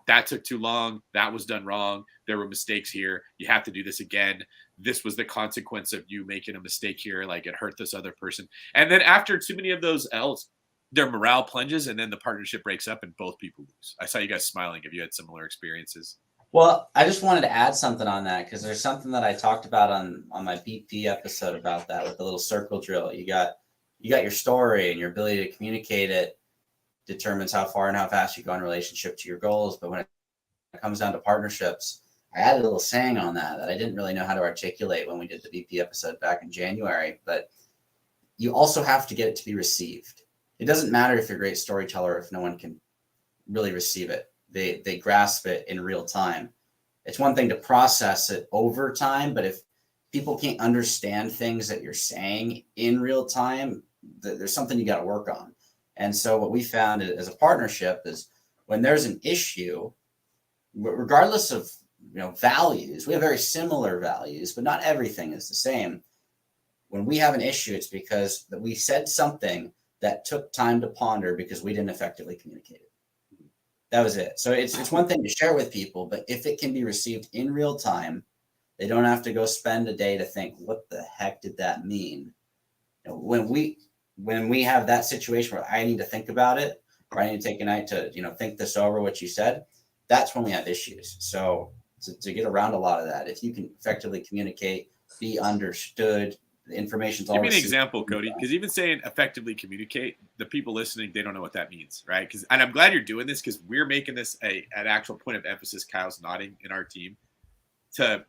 That took too long. That was done wrong. There were mistakes here. You have to do this again. This was the consequence of you making a mistake here. Like it hurt this other person. And then after too many of those L's, their morale plunges and then the partnership breaks up and both people lose. I saw you guys smiling. Have you had similar experiences? Well, I just wanted to add something on that because there's something that I talked about on my BP episode about that with the little circle drill. You got your story, and your ability to communicate it determines how far and how fast you go in relationship to your goals. But when it comes down to partnerships, I added a little saying on that I didn't really know how to articulate when we did the BP episode back in January. But you also have to get it to be received. It doesn't matter if you're a great storyteller if no one can really receive it. They grasp it in real time. It's one thing to process it over time, but if people can't understand things that you're saying in real time, there's something you got to work on. And so what we found as a partnership is when there's an issue, regardless of values, we have very similar values, but not everything is the same. When we have an issue, it's because that we said something that took time to ponder because we didn't effectively communicate it. That was it. So it's one thing to share with people, but if it can be received in real time, they don't have to go spend a day to think, what the heck did that mean? When we have that situation where I need to think about it, or I need to take a night to think this over, what you said, that's when we have issues. So to get around a lot of that, if you can effectively communicate, be understood, the information's all. Give me an example, Cody, because even saying effectively communicate, the people listening, they don't know what that means, right? And I'm glad you're doing this because we're making this an actual point of emphasis. Kyle's nodding in our team to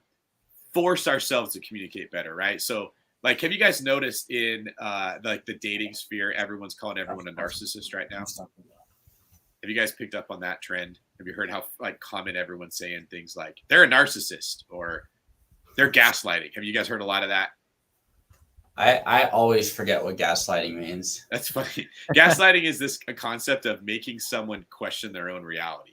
force ourselves to communicate better, right? So, like, have you guys noticed in the dating sphere, everyone's calling everyone a narcissist right now? Have you guys picked up on that trend? Have you heard how common everyone's saying things like they're a narcissist or they're gaslighting? Have you guys heard a lot of that? I always forget what gaslighting means. That's funny. Gaslighting is a concept of making someone question their own reality.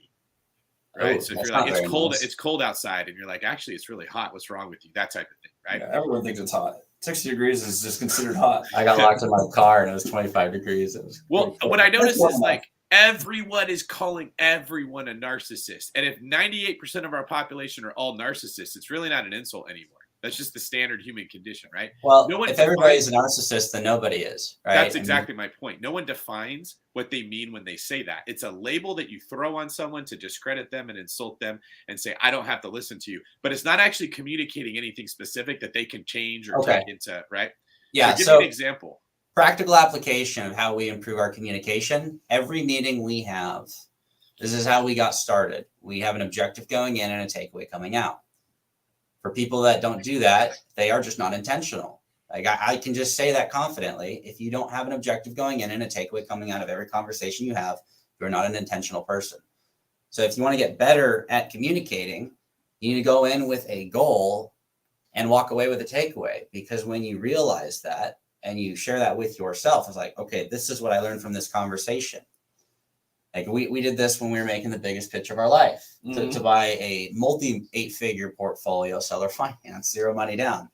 Right. So if you're like, it's cold outside and you're like, actually, it's really hot. What's wrong with you? That type of thing. Right. Yeah, everyone thinks it's hot. 60 degrees is just considered hot. I got locked in my car and it was 25 degrees. It was what I noticed is everyone is calling everyone a narcissist. And if 98% of our population are all narcissists, it's really not an insult anymore. That's just the standard human condition, right? Well, if everybody's a narcissist, then nobody is, right? That's exactly my point. No one defines what they mean when they say that. It's a label that you throw on someone to discredit them and insult them and say, I don't have to listen to you. But it's not actually communicating anything specific that they can change or take into, right? Yeah. So give me an example. Practical application of how we improve our communication. Every meeting we have, this is how we got started. We have an objective going in and a takeaway coming out. For people that don't do that, they are just not intentional. Like I can just say that confidently. If you don't have an objective going in and a takeaway coming out of every conversation you have, you're not an intentional person. So if you want to get better at communicating, you need to go in with a goal and walk away with a takeaway. Because when you realize that and you share that with yourself, it's like, okay, this is what I learned from this conversation. Like we did this when we were making the biggest pitch of our life to buy a multi 8-figure portfolio, seller finance, 0 money down.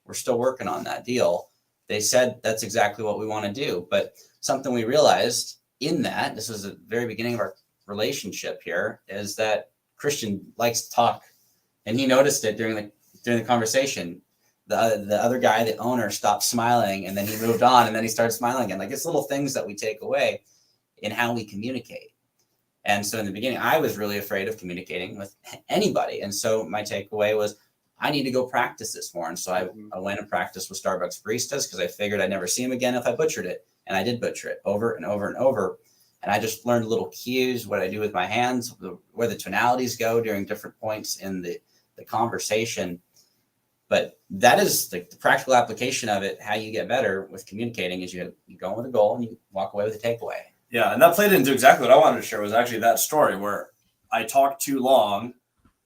We're still working on that deal. They said that's exactly what we want to do. But something we realized in that, this was the very beginning of our relationship here, is that Christian likes to talk. And he noticed it during the conversation. The other guy, the owner, stopped smiling and then he moved on and then he started smiling again. Like it's little things that we take away in how we communicate. And so in the beginning, I was really afraid of communicating with anybody. And so my takeaway was, I need to go practice this more. And so I went and practiced with Starbucks baristas because I figured I'd never see him again if I butchered it. And I did butcher it over and over and over. And I just learned little cues, what I do with my hands, where the tonalities go during different points in the conversation. But that is the practical application of it. How you get better with communicating is you go in with a goal and you walk away with a takeaway. Yeah, and that played into exactly what I wanted to share was actually that story where I talked too long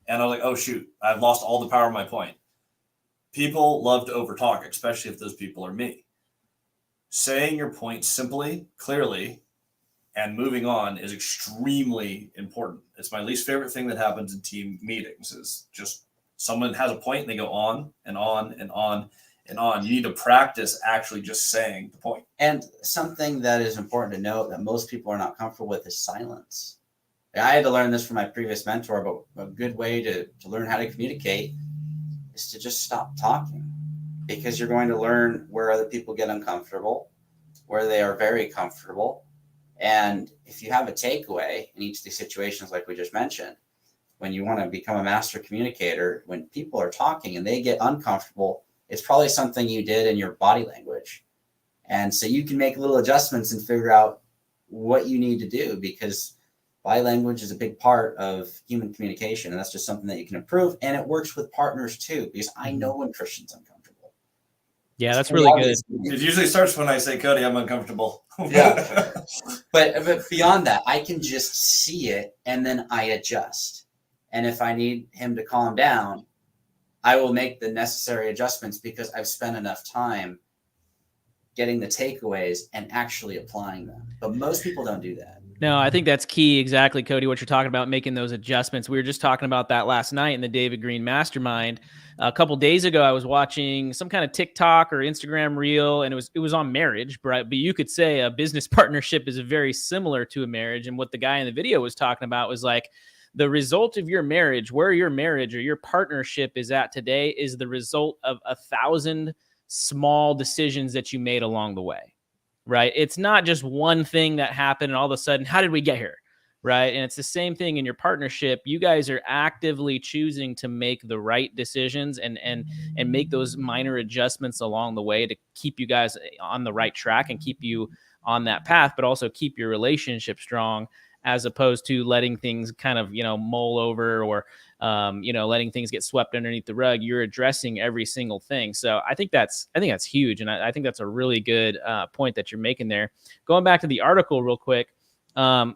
and I was like, oh, shoot, I've lost all the power of my point. People love to overtalk, especially if those people are me. Saying your point simply, clearly, and moving on is extremely important. It's my least favorite thing that happens in team meetings is just someone has a point and they go on and on and on and on. You need to practice actually just saying the point. And something that is important to note that most people are not comfortable with is silence. I had to learn this from my previous mentor, but a good way to learn how to communicate is to just stop talking, because you're going to learn where other people get uncomfortable, where they are very comfortable. And if you have a takeaway in each of these situations, like we just mentioned, when you want to become a master communicator, when people are talking and they get uncomfortable, it's probably something you did in your body language. And so you can make little adjustments and figure out what you need to do, because body language is a big part of human communication. And that's just something that you can improve. And it works with partners too, because I know when Christian's uncomfortable. Yeah, that's really good. It usually starts when I say, Cody, I'm uncomfortable. Yeah. But beyond that, I can just see it and then I adjust. And if I need him to calm down, I will make the necessary adjustments because I've spent enough time getting the takeaways and actually applying them. But most people don't do that. No, I think that's key. Exactly, Cody, what you're talking about, making those adjustments. We were just talking about that last night in the David Green Mastermind. A couple days ago, I was watching some kind of TikTok or Instagram reel, and it was on marriage, right? But you could say a business partnership is very similar to a marriage. And what the guy in the video was talking about was like, the result of your marriage, where your marriage or your partnership is at today, is the result of 1,000 small decisions that you made along the way. Right? It's not just one thing that happened and all of a sudden, how did we get here? Right? And it's the same thing in your partnership. You guys are actively choosing to make the right decisions and make those minor adjustments along the way to keep you guys on the right track and keep you on that path, but also keep your relationship strong, as opposed to letting things kind of, mull over or, letting things get swept underneath the rug. You're addressing every single thing. So I think that's huge. And I think that's a really good point that you're making there. Going back to the article real quick.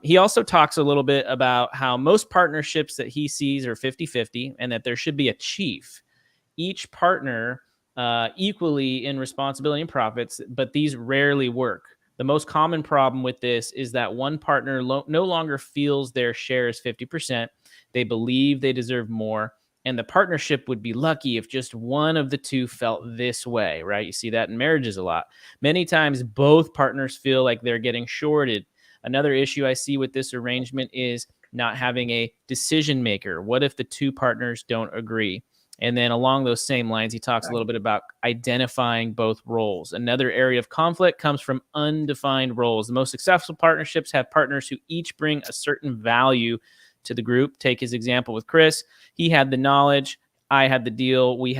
He also talks a little bit about how most partnerships that he sees are 50-50 and that there should be a chief, each partner equally in responsibility and profits, but these rarely work. The most common problem with this is that one partner no longer feels their share is 50%. They believe they deserve more, and the partnership would be lucky if just one of the two felt this way, right? You see that in marriages a lot. Many times, both partners feel like they're getting shorted. Another issue I see with this arrangement is not having a decision maker. What if the two partners don't agree? And then along those same lines, he talks a little bit about identifying both roles. Another area of conflict comes from undefined roles. The most successful partnerships have partners who each bring a certain value to the group. Take his example with Chris. He had the knowledge. I had the deal. We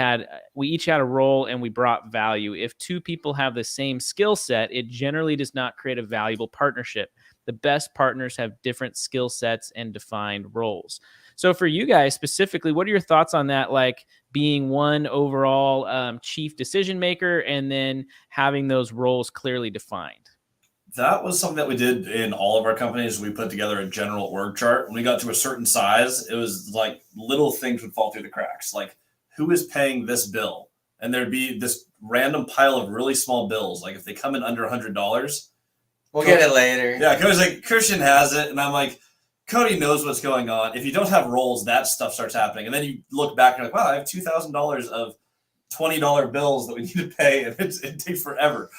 each had a role and we brought value. If two people have the same skill set, it generally does not create a valuable partnership. The best partners have different skill sets and defined roles. So for you guys specifically, what are your thoughts on that? Like being one overall chief decision maker and then having those roles clearly defined. That was something that we did in all of our companies. We put together a general org chart. When we got to a certain size, it was like little things would fall through the cracks. Like, who is paying this bill? And there'd be this random pile of really small bills. Like if they come in under $100, we'll get it later. Yeah, Cody's like, Christian has it. And I'm like, Cody knows what's going on. If you don't have roles, that stuff starts happening. And then you look back and you're like, wow, I have $2,000 of $20 bills that we need to pay. And it takes forever.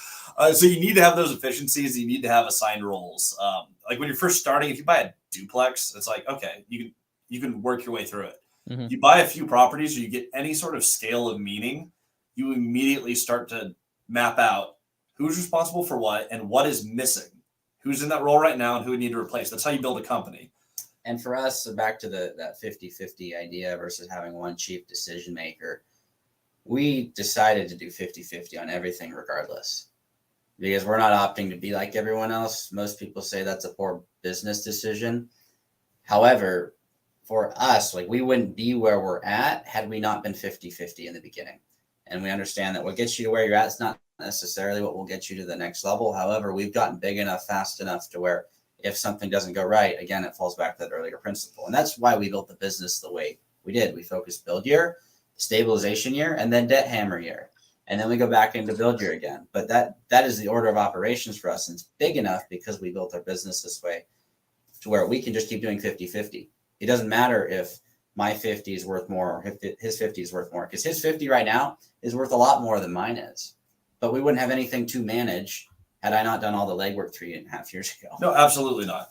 So you need to have those efficiencies. You need to have assigned roles. Like when you're first starting, if you buy a duplex, it's like, okay, you can work your way through it. Mm-hmm. You buy a few properties or you get any sort of scale of meaning, you immediately start to map out who's responsible for what and what is missing. Who's in that role right now and who we need to replace. That's how you build a company. And for us, back to that 50-50 idea versus having one chief decision maker, we decided to do 50-50 on everything regardless. Because we're not opting to be like everyone else. Most people say that's a poor business decision. However, for us, like we wouldn't be where we're at had we not been 50-50 in the beginning. And we understand that what gets you to where you're at is not necessarily what will get you to the next level. However, we've gotten big enough, fast enough to where if something doesn't go right, again, it falls back to that earlier principle. And that's why we built the business the way we did. We focused build year, stabilization year, and then debt hammer year. And then we go back into build year again. But that is the order of operations for us. And it's big enough because we built our business this way to where we can just keep doing 50-50. It doesn't matter if my 50 is worth more or if his 50 is worth more, because his 50 right now is worth a lot more than mine is. But we wouldn't have anything to manage had I not done all the legwork 3.5 years ago. No, absolutely not.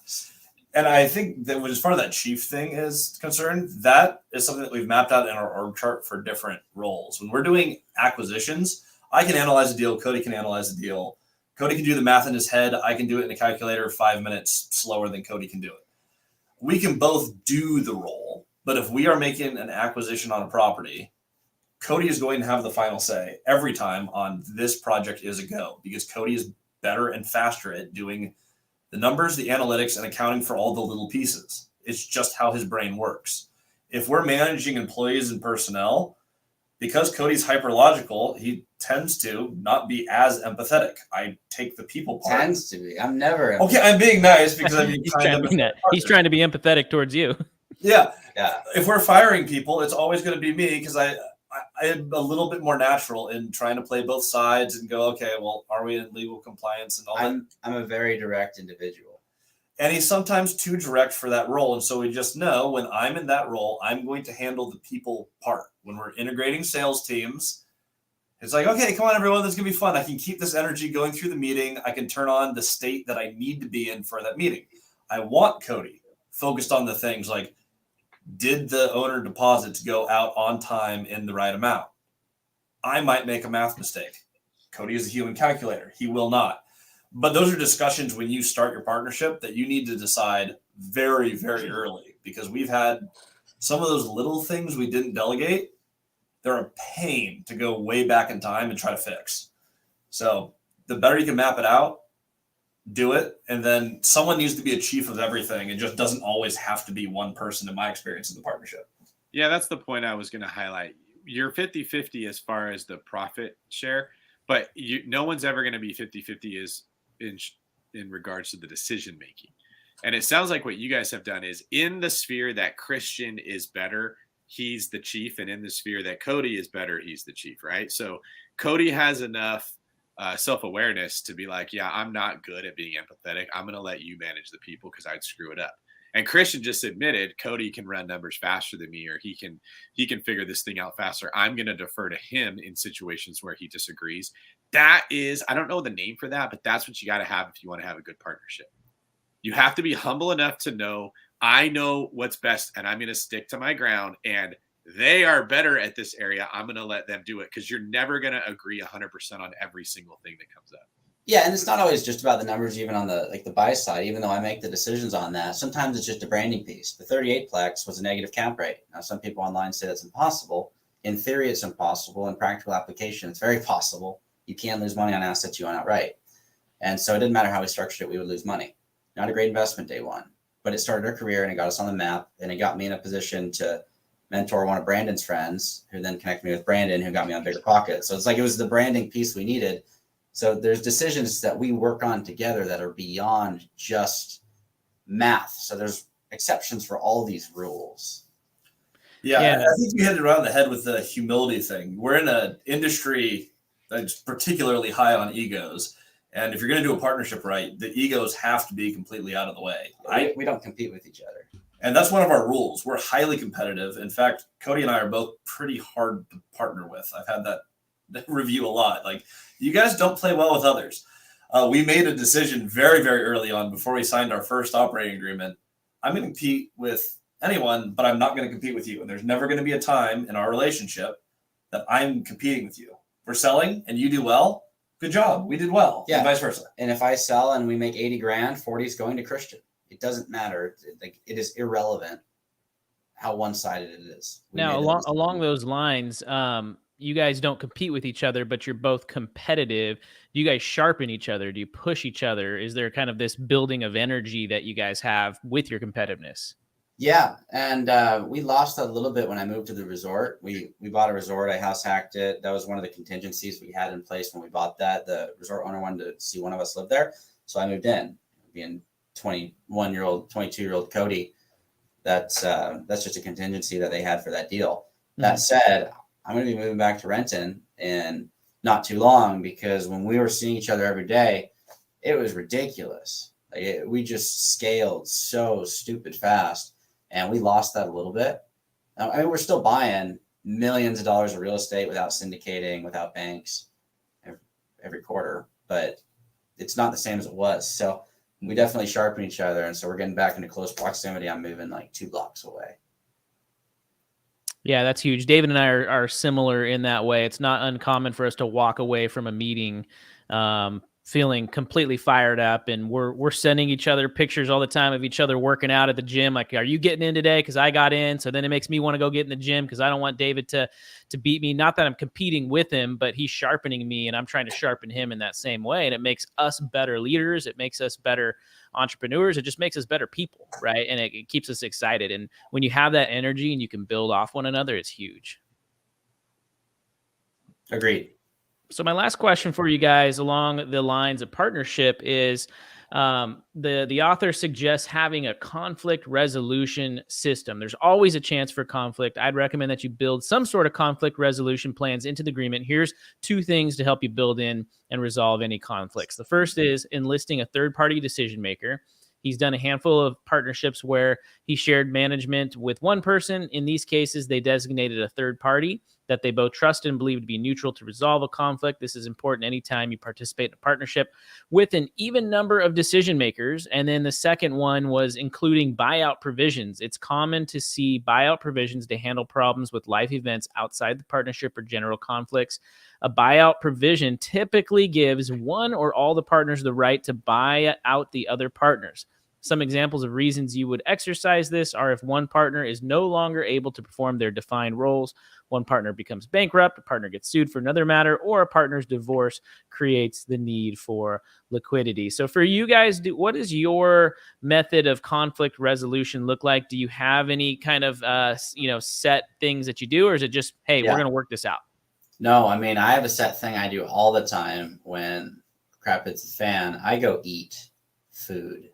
And I think that as far as that chief thing is concerned, that is something that we've mapped out in our org chart for different roles. When we're doing acquisitions, I can analyze a deal. Cody can analyze the deal. Cody can do the math in his head. I can do it in a calculator 5 minutes slower than Cody can do it. We can both do the role, but if we are making an acquisition on a property, Cody is going to have the final say every time on this project is a go, because Cody is better and faster at doing the numbers, the analytics, and accounting for all the little pieces. It's just how his brain works. If we're managing employees and personnel, because Cody's hyperlogical, he tends to not be as empathetic. I take the people part. Tends to be. I'm never. Okay, I'm being nice because I'm being He's kind trying to be of. he's trying to be empathetic towards you. Yeah. Yeah. If we're firing people, it's always going to be me because I am a little bit more natural in trying to play both sides and go, okay, well, are we in legal compliance and all that? I'm a very direct individual. And he's sometimes too direct for that role. And so we just know when I'm in that role, I'm going to handle the people part. When we're integrating sales teams, it's like, okay, come on, everyone, this is going to be fun. I can keep this energy going through the meeting. I can turn on the state that I need to be in for that meeting. I want Cody focused on the things like, did the owner deposits go out on time in the right amount? I might make a math mistake. Cody is a human calculator. He will not. But those are discussions when you start your partnership that you need to decide very, very early, because we've had some of those little things we didn't delegate. They're a pain to go way back in time and try to fix. So the better you can map it out, do it. And then someone needs to be a chief of everything. It just doesn't always have to be one person, in my experience, in the partnership. Yeah, that's the point I was going to highlight. You're 50-50 as far as the profit share, but no one's ever going to be 50-50 is in regards to the decision making. And it sounds like what you guys have done is, in the sphere that Christian is better, he's the chief, and in the sphere that Cody is better, he's the chief, right? So Cody has enough self-awareness to be like, yeah, I'm not good at being empathetic. I'm going to let you manage the people because I'd screw it up. And Christian just admitted Cody can run numbers faster than me, or he can figure this thing out faster. I'm going to defer to him in situations where he disagrees. That is, I don't know the name for that, but that's what you got to have if you want to have a good partnership. You have to be humble enough to know, I know what's best and I'm going to stick to my ground, and they are better at this area. I'm going to let them do it, because you're never going to agree 100% on every single thing that comes up. Yeah, and it's not always just about the numbers, even on the buy side, even though I make the decisions on that. Sometimes it's just a branding piece. The 38plex was a negative cap rate. Now, some people online say that's impossible. In theory, it's impossible. In practical application, it's very possible. You can lose money on assets you own outright. And so it didn't matter how we structured it, we would lose money. Not a great investment day one, but it started our career and it got us on the map, and it got me in a position to mentor one of Brandon's friends, who then connected me with Brandon, who got me on Bigger Pockets. So it's like, it was the branding piece we needed. So there's decisions that we work on together that are beyond just math. So there's exceptions for all these rules. Yeah, I think you hit it around the head with the humility thing. We're in an industry that's particularly high on egos. And if you're going to do a partnership right, the egos have to be completely out of the way. We don't compete with each other. And that's one of our rules. We're highly competitive. In fact, Cody and I are both pretty hard to partner with. I've had that review a lot. Like, you guys don't play well with others. We made a decision very, very early on, before we signed our first operating agreement. I'm going to compete with anyone, but I'm not going to compete with you. And there's never going to be a time in our relationship that I'm competing with you. We're selling and you do well. Good job. We did well. Yeah. And vice versa. And if I sell and we make 80 grand, 40 is going to Christian. It doesn't matter. It is irrelevant how one-sided it is. Now, along those lines, you guys don't compete with each other, but you're both competitive. Do you guys sharpen each other? Do you push each other? Is there kind of this building of energy that you guys have with your competitiveness? Yeah, and we lost a little bit when I moved to the resort. We bought a resort. I house hacked it. That was one of the contingencies we had in place when we bought that. The resort owner wanted to see one of us live there, so I moved in. Being 21-year-old, 22-year-old Cody, that's just a contingency that they had for that deal. Mm-hmm. That said, I'm going to be moving back to Renton in not too long, because when we were seeing each other every day, it was ridiculous. We just scaled so stupid fast. And we lost that a little bit. I mean, we're still buying millions of dollars of real estate without syndicating, without banks every quarter, but it's not the same as it was. So we definitely sharpen each other. And so we're getting back into close proximity. I'm moving like 2 blocks away. Yeah, that's huge. David and I are similar in that way. It's not uncommon for us to walk away from a meeting feeling completely fired up, and we're sending each other pictures all the time of each other working out at the gym. Like, are you getting in today? Because I got in. So then it makes me want to go get in the gym, because I don't want David to beat me. Not that I'm competing with him, but he's sharpening me and I'm trying to sharpen him in that same way. And it makes us better leaders. It makes us better entrepreneurs. It just makes us better people, right? And it keeps us excited. And when you have that energy and you can build off one another, it's huge. Agreed. So my last question for you guys along the lines of partnership is the author suggests having a conflict resolution system. There's always a chance for conflict. I'd recommend that you build some sort of conflict resolution plans into the agreement. Here's 2 things to help you build in and resolve any conflicts. The first is enlisting a third-party decision maker. He's done a handful of partnerships where he shared management with one person. In these cases, they designated a third party that they both trusted and believed to be neutral to resolve a conflict. This is important anytime you participate in a partnership with an even number of decision makers. And then the second one was including buyout provisions. It's common to see buyout provisions to handle problems with life events outside the partnership or general conflicts. A buyout provision typically gives one or all the partners the right to buy out the other partners. Some examples of reasons you would exercise this are if one partner is no longer able to perform their defined roles, one partner becomes bankrupt, a partner gets sued for another matter, or a partner's divorce creates the need for liquidity. So for you guys, what does your method of conflict resolution look like? Do you have any kind of set things that you do, or is it just, hey, we're going to work this out? No, I mean, I have a set thing I do all the time when crap hits the fan. I go eat food.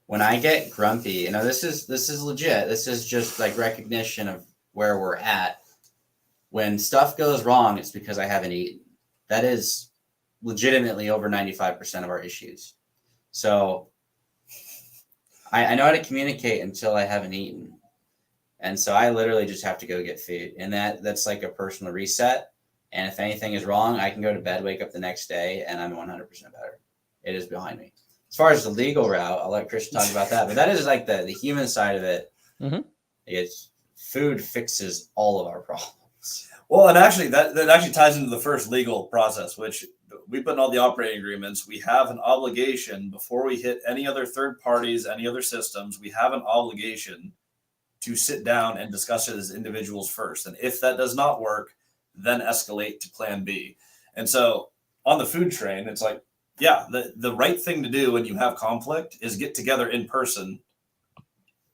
When I get grumpy, this is legit. This is just like recognition of where we're at. When stuff goes wrong, it's because I haven't eaten. That is legitimately over 95% of our issues. So I know how to communicate until I haven't eaten. And so I literally just have to go get food. And that's like a personal reset. And if anything is wrong, I can go to bed, wake up the next day, and I'm 100% better. It is behind me. As far as the legal route, I'll let Christian talk about that. But that is like the human side of it. Mm-hmm. It's food fixes all of our problems. Well, and actually, that actually ties into the first legal process, which we put in all the operating agreements. We have an obligation before we hit any other third parties, any other systems. We have an obligation to sit down and discuss it as individuals first. And if that does not work, then escalate to plan B. And so on the food train, it's like, yeah, the right thing to do when you have conflict is get together in person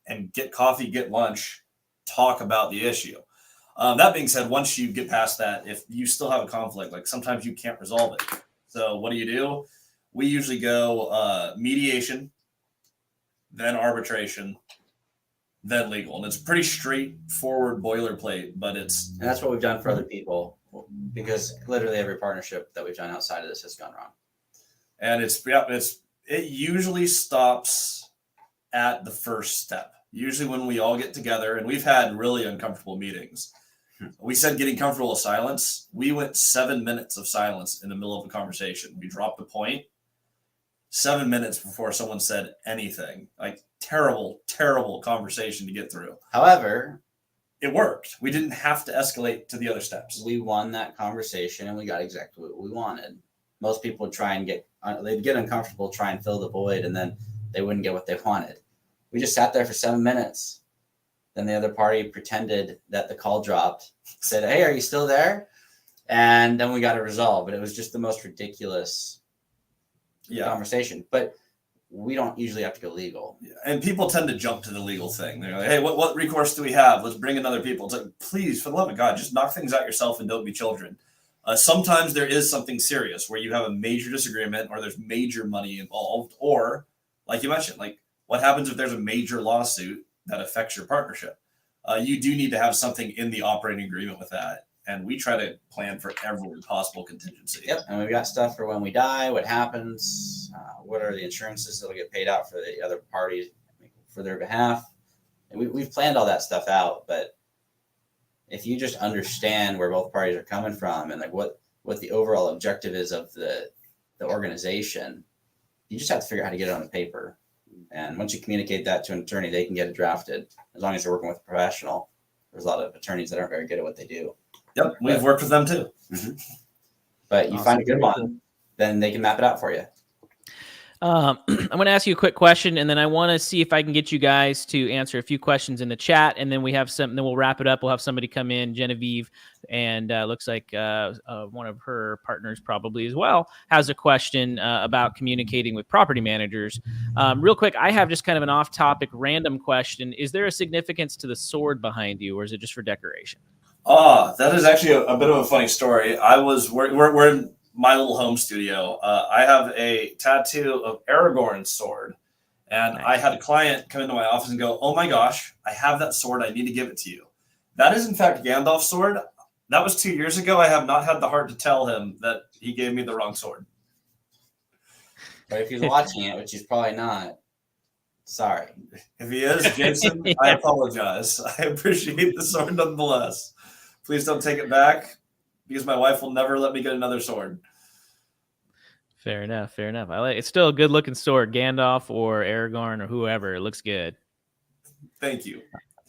and get coffee, get lunch, talk about the issue. That being said, once you get past that, if you still have a conflict, like sometimes you can't resolve it. So what do? We usually go mediation, then arbitration, then legal. And it's pretty straightforward boilerplate, but and that's what we've done for other people, because literally every partnership that we've done outside of this has gone wrong. And it usually stops at the first step. Usually when we all get together, and we've had really uncomfortable meetings. We said getting comfortable with silence. We went 7 minutes of silence in the middle of a conversation. We dropped a point 7 minutes before someone said anything. Like terrible, terrible conversation to get through. However, it worked. We didn't have to escalate to the other steps. We won that conversation and we got exactly what we wanted. Most people would try and they'd get uncomfortable, try and fill the void, and then they wouldn't get what they wanted. We just sat there for 7 minutes. Then the other party pretended that the call dropped, said, "Hey, are you still there?" And then we got it resolved. But it was just the most ridiculous conversation. But we don't usually have to go legal. Yeah. And people tend to jump to the legal thing. They're like, hey, what recourse do we have? Let's bring in other people. It's like, please, for the love of God, just knock things out yourself and don't be children. Sometimes there is something serious where you have a major disagreement or there's major money involved. Or, like you mentioned, like what happens if there's a major lawsuit that affects your partnership? You do need to have something in the operating agreement with that. And we try to plan for every possible contingency. Yep. And we've got stuff for when we die, what happens, what are the insurances that'll get paid out for the other parties for their behalf. And we've planned all that stuff out. But if you just understand where both parties are coming from and like what the overall objective is of the organization, you just have to figure out how to get it on the paper. And once you communicate that to an attorney, they can get it drafted as long as you're working with a professional. There's a lot of attorneys that aren't very good at what they do. Yep, we've worked with them too. Mm-hmm. But you find a good one, then they can map it out for you. I'm going to ask you a quick question, and then I want to see if I can get you guys to answer a few questions in the chat, and then then we'll wrap it up. We'll have somebody come in, Genevieve, and looks like one of her partners probably as well has a question about communicating with property managers. Real quick, I have just kind of an off-topic random question. Is there a significance to the sword behind you, or is it just for decoration? That is actually a bit of a funny story. We're in my little home studio. I have a tattoo of Aragorn's sword, and Nice. I had a client come into my office and go, "Oh my gosh, I have that sword. I need to give it to you." That is in fact Gandalf's sword. That was 2 years ago. I have not had the heart to tell him that he gave me the wrong sword. But if he's watching it, which he's probably not, sorry. If he is, Jason, I apologize. I appreciate the sword nonetheless. Please don't take it back, because my wife will never let me get another sword. Fair enough. Fair enough. It's still a good looking sword, Gandalf or Aragorn or whoever. It looks good. Thank you.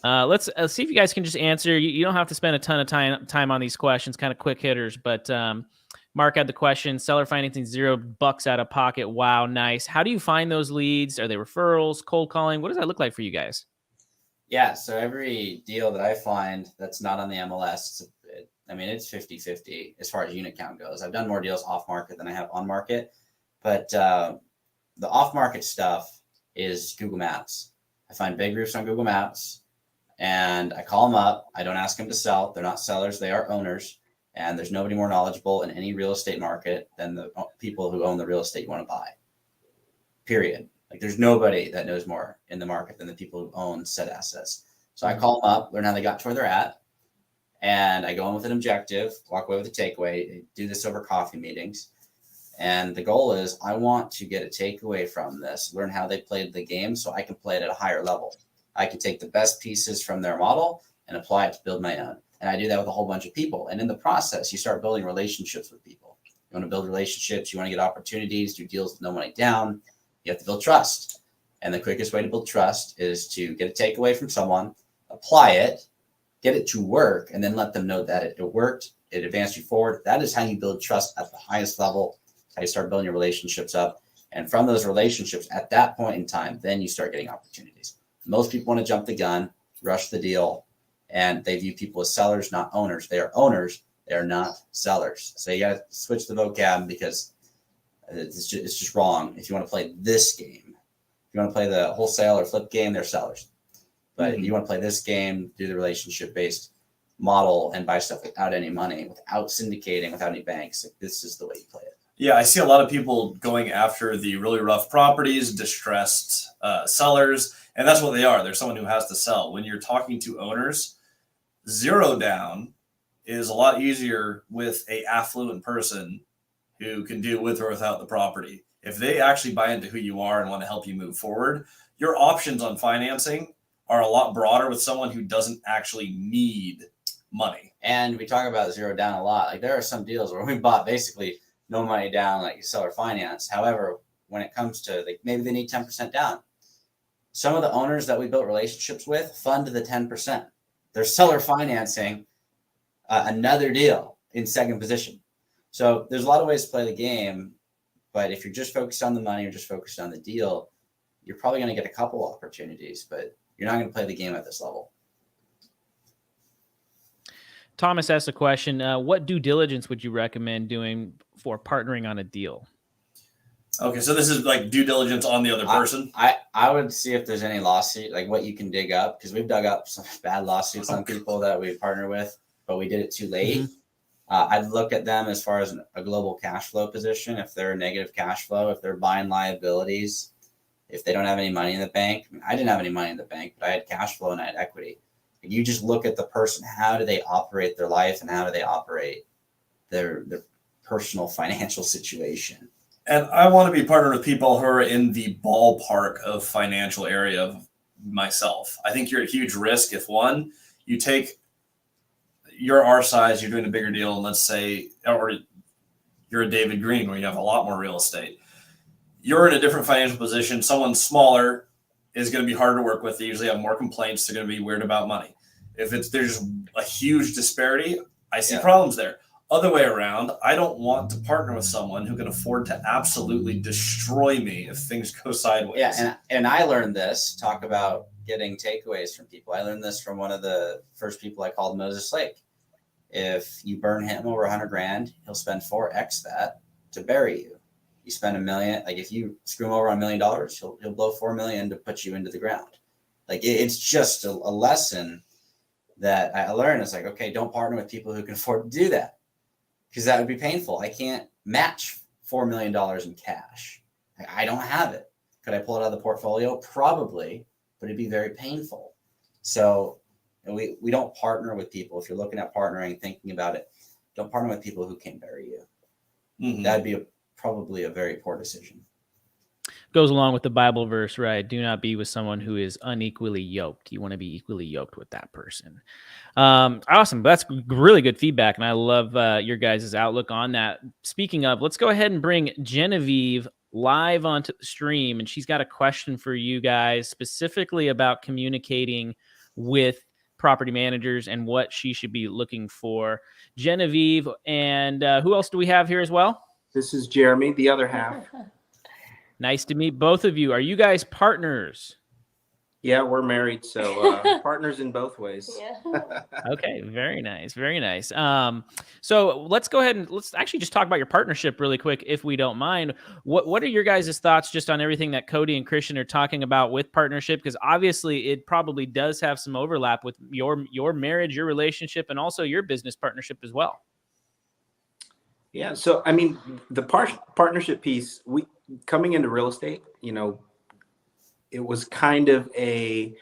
Let's see if you guys can just answer. You don't have to spend a ton of time on these questions, kind of quick hitters. But Mark had the question: seller financing $0 out of pocket. Wow, nice. How do you find those leads? Are they referrals, cold calling? What does that look like for you guys? Yeah, so every deal that I find that's not on the MLS, it's 50-50 as far as unit count goes. I've done more deals off market than I have on market, but the off market stuff is Google Maps. I find big groups on Google Maps, and I call them up. I don't ask them to sell. They're not sellers. They are owners. And there's nobody more knowledgeable in any real estate market than the people who own the real estate you want to buy. Period. Like, there's nobody that knows more in the market than the people who own said assets. So I call them up, learn how they got to where they're at, and I go in with an objective, walk away with a takeaway, do this over coffee meetings. And the goal is I want to get a takeaway from this, learn how they played the game so I can play it at a higher level. I can take the best pieces from their model and apply it to build my own. And I do that with a whole bunch of people. And in the process, you start building relationships with people. You want to build relationships. You want to get opportunities, do deals with no money down. You have to build trust. And the quickest way to build trust is to get a takeaway from someone, apply it, get it to work, and then let them know that it worked, it advanced you forward. That is how you build trust at the highest level, how you start building your relationships up. And from those relationships, at that point in time, then you start getting opportunities. Most people want to jump the gun, rush the deal, and they view people as sellers, not owners. They are owners. They are not sellers. So you got to switch the vocab, because it's just wrong. If you want to play this game, if you want to play the wholesale or flip game, they're sellers. But if you want to play this game, do the relationship-based model and buy stuff without any money, without syndicating, without any banks, this is the way you play it. Yeah, I see a lot of people going after the really rough properties, distressed sellers, and that's what they are. They're someone who has to sell. When you're talking to owners, zero down is a lot easier with a affluent person who can do with or without the property. If they actually buy into who you are and want to help you move forward, your options on financing are a lot broader with someone who doesn't actually need money. And we talk about zero down a lot. Like, there are some deals where we bought basically no money down, like seller finance. However, when it comes to, like, maybe they need 10% down, some of the owners that we built relationships with fund the 10%. They're seller financing another deal in second position. So there's a lot of ways to play the game, but if you're just focused on the money or just focused on the deal, you're probably going to get a couple opportunities, but you're not going to play the game at this level. Thomas asked a question. What due diligence would you recommend doing for partnering on a deal? Okay, so this is like due diligence on the other person? I would see if there's any lawsuit, like what you can dig up, because we've dug up some bad lawsuits on people that we partner with, but we did it too late. I'd look at them as far as a global cash flow position. If they're a negative cash flow, if they're buying liabilities, if they don't have any money in the bank. I didn't have any money in the bank, but I had cash flow and I had equity. You just look at the person. How do they operate their life, and how do they operate their personal financial situation? And I want to be partnered with people who are in the ballpark of financial area of myself. I think you're at huge risk if, one, you're our size, you're doing a bigger deal, and let's say, or you're a David Green where you have a lot more real estate. You're in a different financial position. Someone smaller is going to be harder to work with. They usually have more complaints. They're going to be weird about money. If there's a huge disparity, I see problems there. Other way around, I don't want to partner with someone who can afford to absolutely destroy me if things go sideways. Yeah, and I learned this, talk about getting takeaways from people. I learned this from one of the first people I called, Moses Lake. If you burn him over $100,000, he'll spend 4x that to bury you. You spend $1 million, like if you screw him over $1 million, he'll blow $4 million to put you into the ground. Like, it's just a lesson that I learned. It's like, okay, don't partner with people who can afford to do that, because that would be painful. I can't match $4 million in cash. I don't have it. Could I pull it out of the portfolio? Probably, but it'd be very painful. So we don't partner with people. If you're looking at partnering, thinking about it, don't partner with people who can't bury you. Mm-hmm. That'd be probably a very poor decision. Goes along with the Bible verse, right? Do not be with someone who is unequally yoked. You want to be equally yoked with that person. Awesome. That's really good feedback, and I love your guys' outlook on that. Speaking of, let's go ahead and bring Genevieve live onto the stream, and she's got a question for you guys specifically about communicating with property managers and what she should be looking for. Genevieve, and who else do we have here as well? This is Jeremy, the other half. Nice to meet both of you. Are you guys partners? Yeah, we're married, so partners in both ways. Yeah. Okay, very nice, very nice. So let's go ahead and let's actually just talk about your partnership really quick, if we don't mind. What are your guys' thoughts just on everything that Cody and Christian are talking about with partnership? Because obviously it probably does have some overlap with your marriage, your relationship, and also your business partnership as well. Yeah, so I mean, the partnership piece, coming into real estate, it was kind of a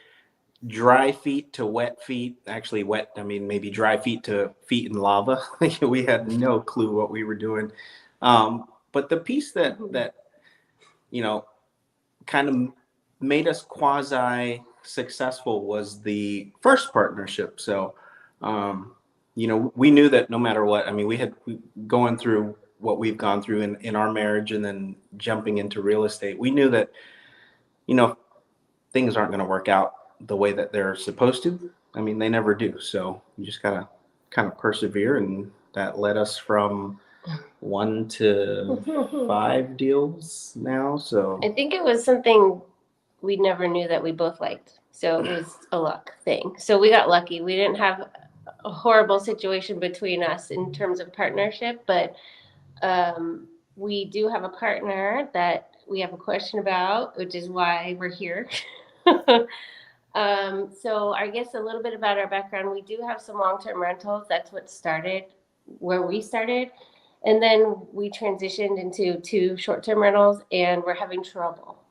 dry feet to wet feet. Actually, wet, I mean, maybe dry feet to feet in lava. We had no clue what we were doing. But the piece that kind of made us quasi successful was the first partnership. So, we knew that no matter what, I mean, we going through what we've gone through in our marriage and then jumping into real estate, we knew that, things aren't going to work out the way that they're supposed to. I mean, they never do. So you just got to kind of persevere. And that led us from 1 to 5 deals now. So I think it was something we never knew that we both liked. So it was a luck thing. So we got lucky. We didn't have a horrible situation between us in terms of partnership, but we do have a partner that we have a question about, which is why we're here. So I guess a little bit about our background. We do have some long-term rentals. That's what started where we started. And then we transitioned into 2 short-term rentals, and we're having trouble.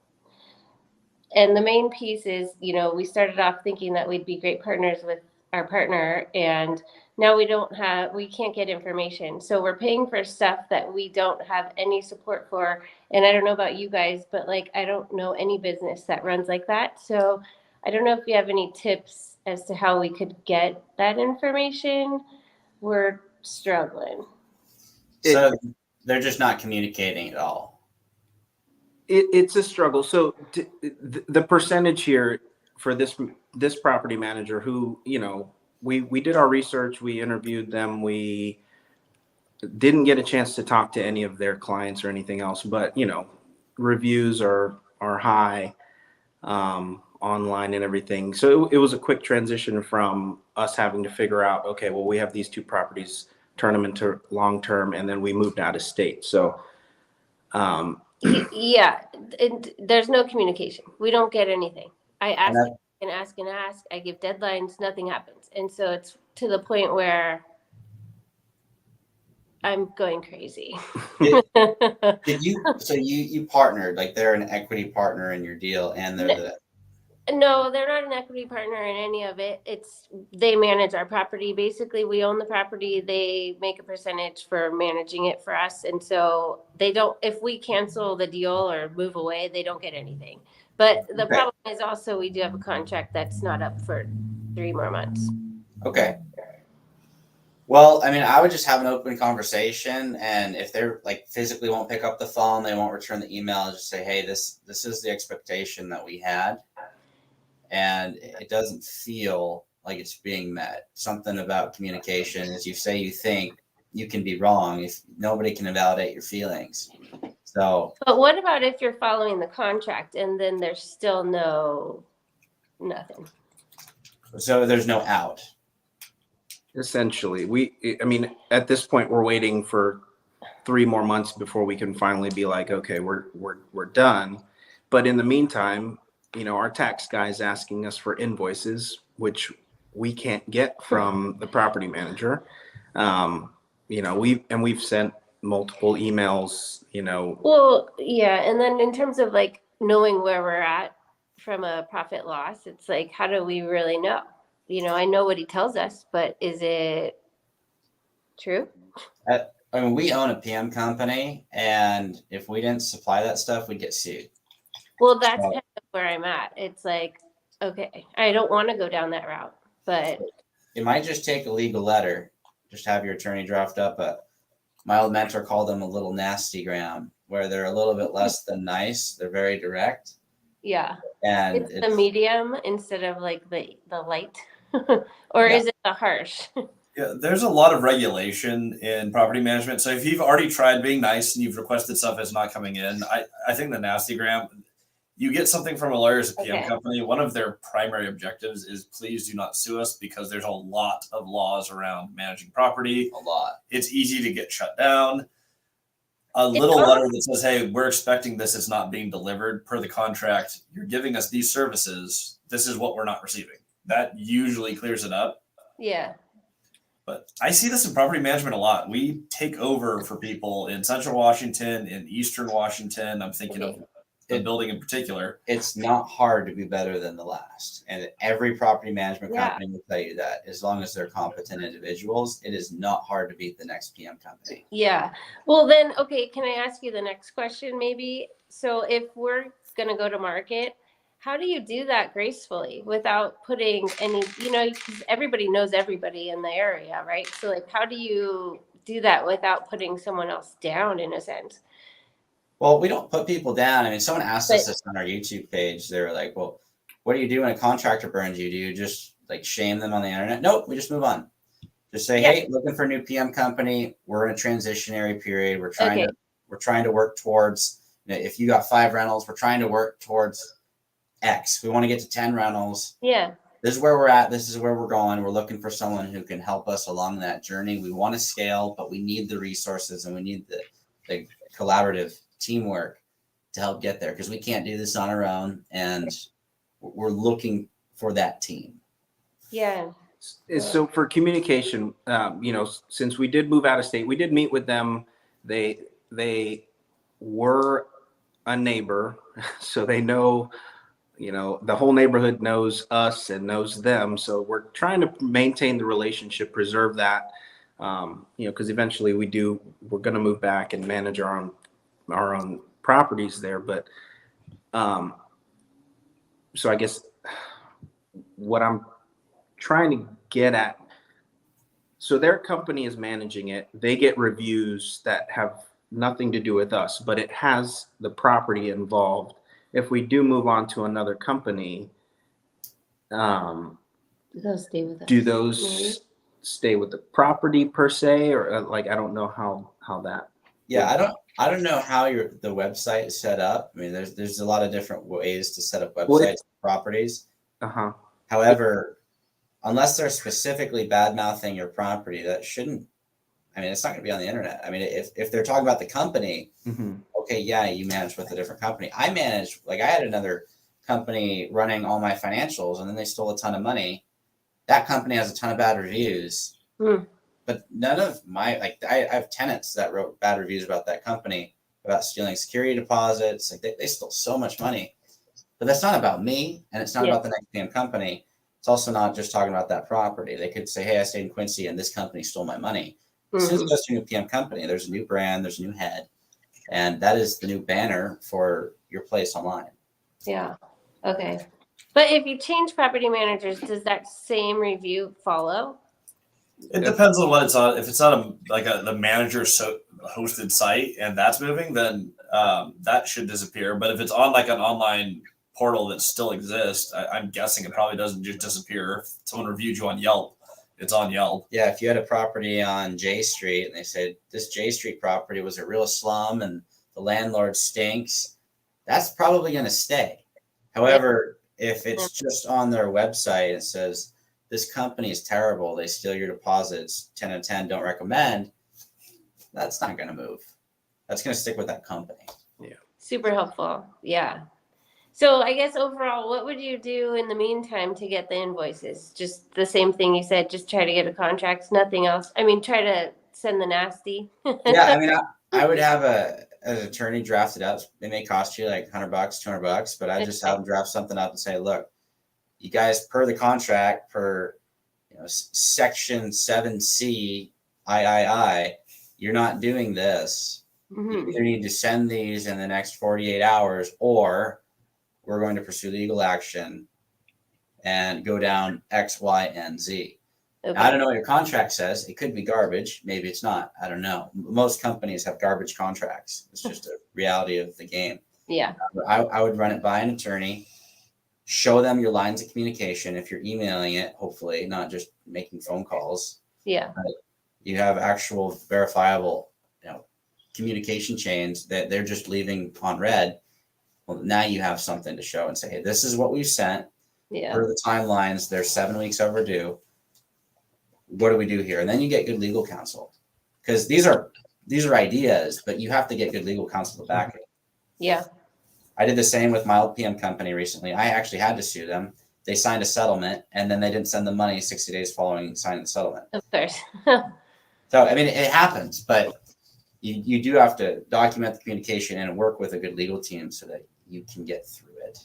And the main piece is, we started off thinking that we'd be great partners with our partner, and now we can't get information. So we're paying for stuff that we don't have any support for. And I don't know about you guys, but I don't know any business that runs like that. So I don't know if you have any tips as to how we could get that information. We're struggling. So they're just not communicating at all. It's a struggle. So the percentage here for this property manager who, we did our research, we interviewed them, we didn't get a chance to talk to any of their clients or anything else, but reviews are high online and everything. So it was a quick transition from us having to figure out, okay, well, we have these 2 properties, turn them into long term, and then we moved out of state. So yeah, there's no communication. We don't get anything. I ask and ask and ask. I give deadlines. Nothing happens. And so it's to the point where I'm going crazy. So you partnered, like they're an equity partner in your deal, and they're No, they're not an equity partner in any of it. They manage our property. Basically, we own the property. They make a percentage for managing it for us. And so if we cancel the deal or move away, they don't get anything. But the problem is also we do have a contract that's not up for 3 more months. Okay. Well, I mean, I would just have an open conversation, and if they're physically won't pick up the phone, they won't return the email, just say, hey, this is the expectation that we had. And it doesn't feel like it's being met. Something about communication, as you say, you think you can be wrong if nobody can validate your feelings. So, but what about if you're following the contract and then there's still nothing? So there's no out. essentially, at this point, we're waiting for 3 more months before we can finally be like, okay, we're done. But in the meantime, our tax guy's asking us for invoices, which we can't get from the property manager. We've sent multiple emails, Well, yeah, and then in terms of like knowing where we're at from a profit loss, it's like, how do we really know? I know what he tells us, but is it true? I mean, we own a PM company, and if we didn't supply that stuff, we'd get sued. Well, that's kind of where I'm at. It's like, okay, I don't want to go down that route, but it might just take a legal letter. Just have your attorney draft up my old mentor called them a little nasty gram, where they're a little bit less than nice. They're very direct. yeah, And it's the medium instead of like the light, or is it the harsh? Yeah, there's a lot of regulation in property management. So if you've already tried being nice and you've requested stuff that's not coming in, I think the nastygram, you get something from a lawyer as a PM company. One of their primary objectives is please do not sue us, because there's a lot of laws around managing property. A lot. It's easy to get shut down. A little letter that says, hey, we're expecting this, it's not being delivered per the contract. You're giving us these services. This is what we're not receiving. That usually clears it up. Yeah. But I see this in property management a lot. We take over for people in Central Washington, in Eastern Washington. I'm thinking of the building in particular. It's not hard to be better than the last. And every property management company will tell you that, as long as they're competent individuals, it is not hard to beat the next PM company. Yeah. Well, then, okay, can I ask you the next question maybe? So if we're going to go to market, how do you do that gracefully without putting any, because everybody knows everybody in the area, right? So like, how do you do that without putting someone else down in a sense? Well, we don't put people down. I mean, someone asked us this on our YouTube page. They were like, well, what do you do when a contractor burns you? Do you just like shame them on the internet? Nope, we just move on. Just say, hey, looking for a new PM company. We're in a transitionary period. We're trying to work towards, if you got 5 rentals, we're trying to work towards X. We want to get to 10 rentals. Yeah. This is where we're at. This is where we're going. We're looking for someone who can help us along that journey. We want to scale, but we need the resources and we need the collaborative teamwork to help get there, because we can't do this on our own, and we're looking for that team. Yeah. So for communication, since we did move out of state, we did meet with them. They were a neighbor, so they know, the whole neighborhood knows us and knows them. So we're trying to maintain the relationship, preserve that, because eventually we're going to move back and manage our own properties there. But so I guess what I'm trying to get at, so their company is managing it. They get reviews that have nothing to do with us, but it has the property involved. If we do move on to another company, They'll stay with us. do those stay with the property per se, or like I don't know how that. Yeah, I don't know how the website is set up. I mean, there's a lot of different ways to set up websites for properties. Uh-huh. However, unless they're specifically bad mouthing your property, that shouldn't. I mean, it's not going to be on the internet. I mean, if they're talking about the company, okay, yeah, you manage with a different company. I managed, like, I had another company running all my financials, and then they stole a ton of money. That company has a ton of bad reviews, but none of I have tenants that wrote bad reviews about that company, about stealing security deposits. Like, they stole so much money, but that's not about me, and it's not about the next PM company. It's also not just talking about that property. They could say, hey, I stayed in Quincy, and this company stole my money. As soon as it goes to a new PM company, there's a new brand, there's a new head, and that is the new banner for your place online. Yeah. Okay. But if you change property managers, does that same review follow? It depends on what it's on. If it's on the manager hosted site and that's moving, then that should disappear. But if it's on like an online portal that still exists, I'm guessing it probably doesn't just disappear. If someone reviewed you on Yelp, it's on Yelp. Yeah, if you had a property on J Street and they said this J Street property was a real slum and the landlord stinks, that's probably going to stay. However, if it's just on their website and it says this company is terrible, they steal your deposits, 10 out of 10, don't recommend, that's not going to move. That's going to stick with that company. Yeah. Super helpful. Yeah. So I guess overall, what would you do in the meantime to get the invoices? Just the same thing you said, just try to get a contract, nothing else. I mean, try to send the nasty. Yeah, I mean, I would have an attorney draft it up. It may cost you like $100, $200, but I just have them draft something up and say, look, you guys, per the contract, per section 7C III, you're not doing this. You either need to send these in the next 48 hours, or we're going to pursue legal action and go down X, Y, and Z. Okay. I don't know what your contract says. It could be garbage. Maybe it's not. I don't know. Most companies have garbage contracts. It's just a reality of the game. Yeah. I would run it by an attorney, show them your lines of communication. If you're emailing it, hopefully, not just making phone calls. Yeah. You have actual verifiable, communication chains that they're just leaving on red. Well, now you have something to show and say, hey, this is what we've sent. Yeah. For the timelines, they're 7 weeks overdue. What do we do here? And then you get good legal counsel, because these are ideas, but you have to get good legal counsel to back it. Yeah. I did the same with my LPM company recently. I actually had to sue them. They signed a settlement, and then they didn't send the money 60 days following signing the settlement. Of course. So, I mean, it happens, but you do have to document the communication and work with a good legal team so that you can get through it.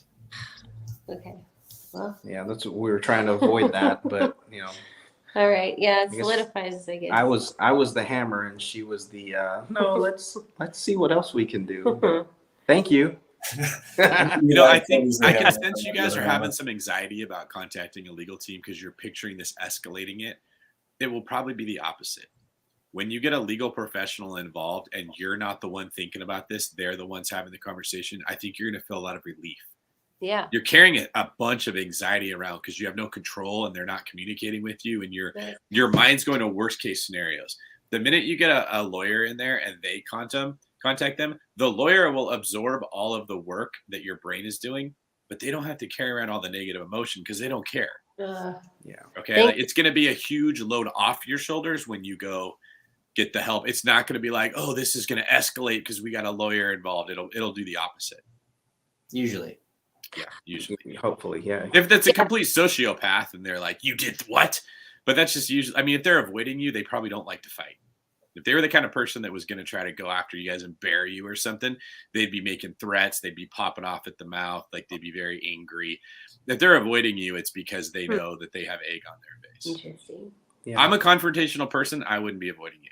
Okay. Well. Yeah, that's what we were trying to avoid that, but All right. Yeah, it I guess solidifies, I guess. I was the hammer and she was the no. Let's see what else we can do. Thank you. I think I can sense you guys are having some anxiety about contacting a legal team because you're picturing this escalating it. It will probably be the opposite. When you get a legal professional involved and you're not the one thinking about this, they're the ones having the conversation, I think you're going to feel a lot of relief. Yeah. You're carrying a bunch of anxiety around because you have no control and they're not communicating with you, and your mind's going to worst case scenarios. The minute you get a lawyer in there and they contact them, the lawyer will absorb all of the work that your brain is doing, but they don't have to carry around all the negative emotion because they don't care. Yeah. Okay. Like, it's going to be a huge load off your shoulders when you go get the help. It's not going to be like, oh, this is going to escalate because we got a lawyer involved. It'll do the opposite. Usually. Yeah, usually. Hopefully, yeah. If that's a complete sociopath and they're like, you did what? But that's just usually, I mean, if they're avoiding you, they probably don't like to fight. If they were the kind of person that was going to try to go after you guys and bury you or something, they'd be making threats. They'd be popping off at the mouth. Like, they'd be very angry. If they're avoiding you, it's because they know that they have egg on their face. Interesting. Yeah. I'm a confrontational person. I wouldn't be avoiding you.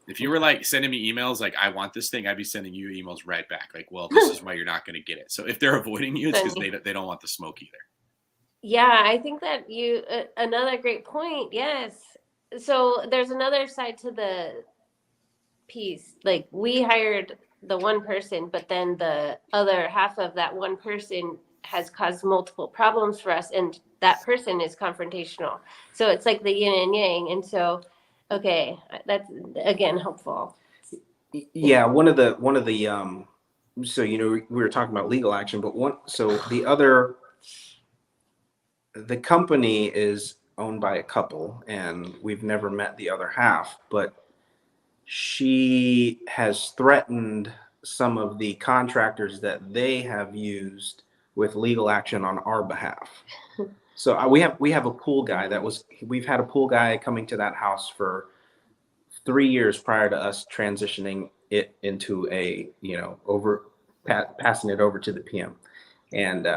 If you were like sending me emails like, I want this thing, I'd be sending you emails right back. Like, well, this is why you're not going to get it. So if they're avoiding you, it's because they don't want the smoke either. Yeah, I think that you another great point. Yes. So there's another side to the piece. Like, we hired the one person, but then the other half of that one person has caused multiple problems for us, and that person is confrontational. So it's like the yin and yang. And so, okay, that's again helpful. Yeah, one of the so we were talking about legal action, but the company is owned by a couple, and we've never met the other half, but she has threatened some of the contractors that they have used with legal action on our behalf. So we have a pool guy we've had a pool guy coming to that house for 3 years prior to us transitioning it into a, passing it over to the PM. And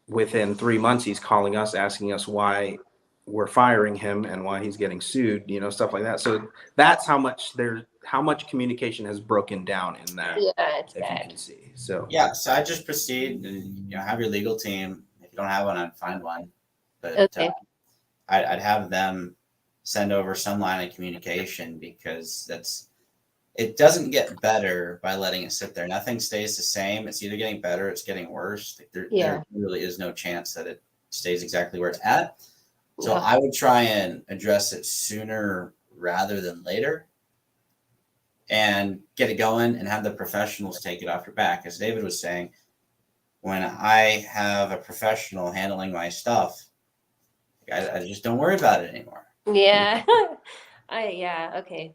within 3 months, he's calling us, asking us why we're firing him and why he's getting sued, stuff like that. So that's how much communication has broken down in that. Yeah, it's if bad. you can see. So Yeah, so I just proceed and have your legal team. If you don't have one, I'd find one. But Okay. I'd have them send over some line of communication, because it doesn't get better by letting it sit there. Nothing stays the same. It's either getting better, it's getting worse. There really is no chance that it stays exactly where it's at. So I would try and address it sooner rather than later, and get it going and have the professionals take it off your back. As David was saying, when I have a professional handling my stuff, I just don't worry about it anymore. Yeah. Okay.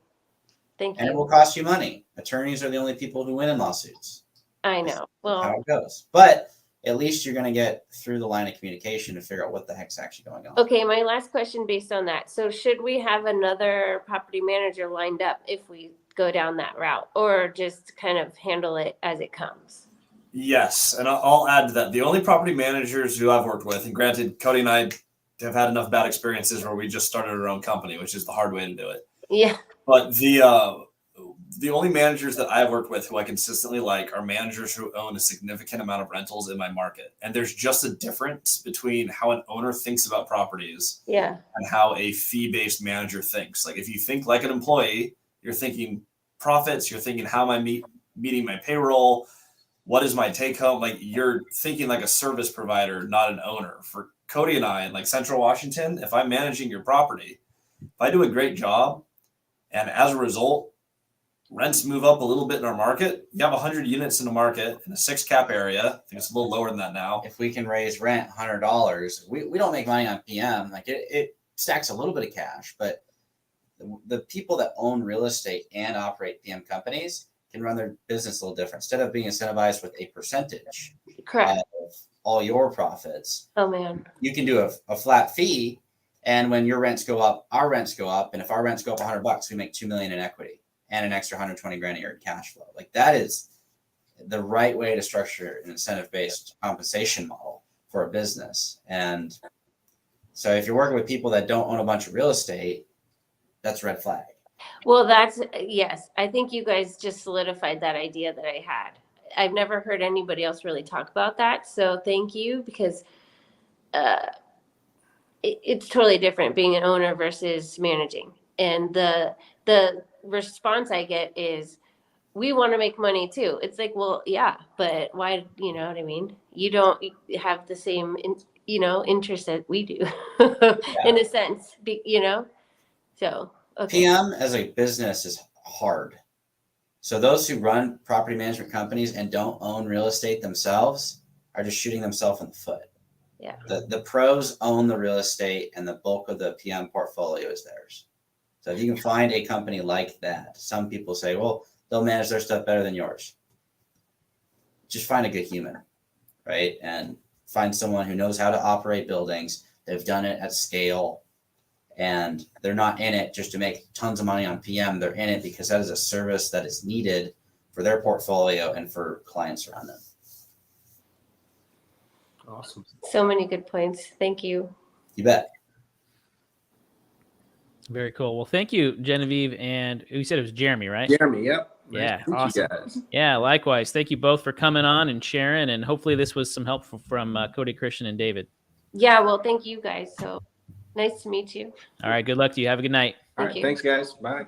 Thank you. And it will cost you money. Attorneys are the only people who win in lawsuits. I know. How Well, it goes. But at least you're going to get through the line of communication to figure out what the heck's actually going on. okay, my last question based on that. So should we have another property manager lined up if we go down that route, or just kind of handle it as it comes? Yes, and I'll add to that. The only property managers who I've worked with, and granted, Cody and I have had enough bad experiences where we just started our own company, which is the hard way to do it. Yeah. But the only managers that I've worked with who I consistently like are managers who own a significant amount of rentals in my market. And there's just a difference between how an owner thinks about properties Yeah. and how a fee-based manager thinks. Like if you think like an employee, you're thinking profits, you're thinking how am I meeting my payroll, what is my take home? Like you're thinking like a service provider, not an owner. For Cody and I in like Central Washington, if I'm managing your property, if I do a great job and as a result, rents move up a little bit in our market, you have 100 units in the market in a 6 cap area. I think it's a little lower than that now. If we can raise rent $100, we don't make money on PM. Like it stacks a little bit of cash, but the people that own real estate and operate PM companies can run their business a little different. Instead of being incentivized with a percentage Correct. of all your profits, Oh man. you can do a flat fee. And when your rents go up, our rents go up. And if our rents go up $100, we make $2 million in equity and an extra 120 grand a year in cash flow. Like that is the right way to structure an incentive-based compensation model for a business. And so if you're working with people that don't own a bunch of real estate, that's a red flag. Well, yes. I think you guys just solidified that idea that I had. I've never heard anybody else really talk about that. So thank you, because it's totally different being an owner versus managing. And the response I get is, we want to make money too. It's like, well, yeah, but why? You know what I mean? You don't have the same, interest that we do, in a sense. So okay. PM as a business is hard. So those who run property management companies and don't own real estate themselves are just shooting themselves in the foot. Yeah. The pros own the real estate and the bulk of the PM portfolio is theirs. So if you can find a company like that, some people say, well, they'll manage their stuff better than yours. Just find a good human, right? And find someone who knows how to operate buildings. They've done it at scale, and they're not in it just to make tons of money on PM. They're in it because that is a service that is needed for their portfolio and for clients around them. Awesome. So many good points. Thank you. You bet. Very cool. Well, thank you, Genevieve. And you said it was Jeremy, right? Jeremy, yep. Yeah, Nice to meet awesome. you guys. Yeah, likewise. Thank you both for coming on and sharing. And hopefully this was some help from Cody, Christian, and David. Yeah, well, thank you guys. So nice to meet you. All right. Good luck to you. Have a good night. All Thank right, you. thanks, guys. Bye.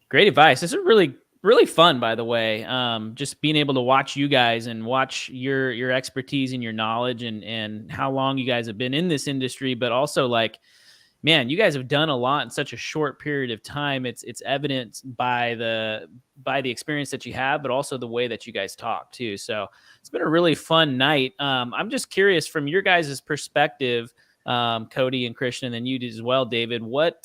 Great advice. This is really, really fun, by the way. Just being able to watch you guys and watch your expertise and your knowledge and how long you guys have been in this industry, but also like, man, you guys have done a lot in such a short period of time. It's evident by the experience that you have, but also the way that you guys talk too. So it's been a really fun night. I'm just curious from your guys' perspective, Cody and Christian, and then you as well, David, what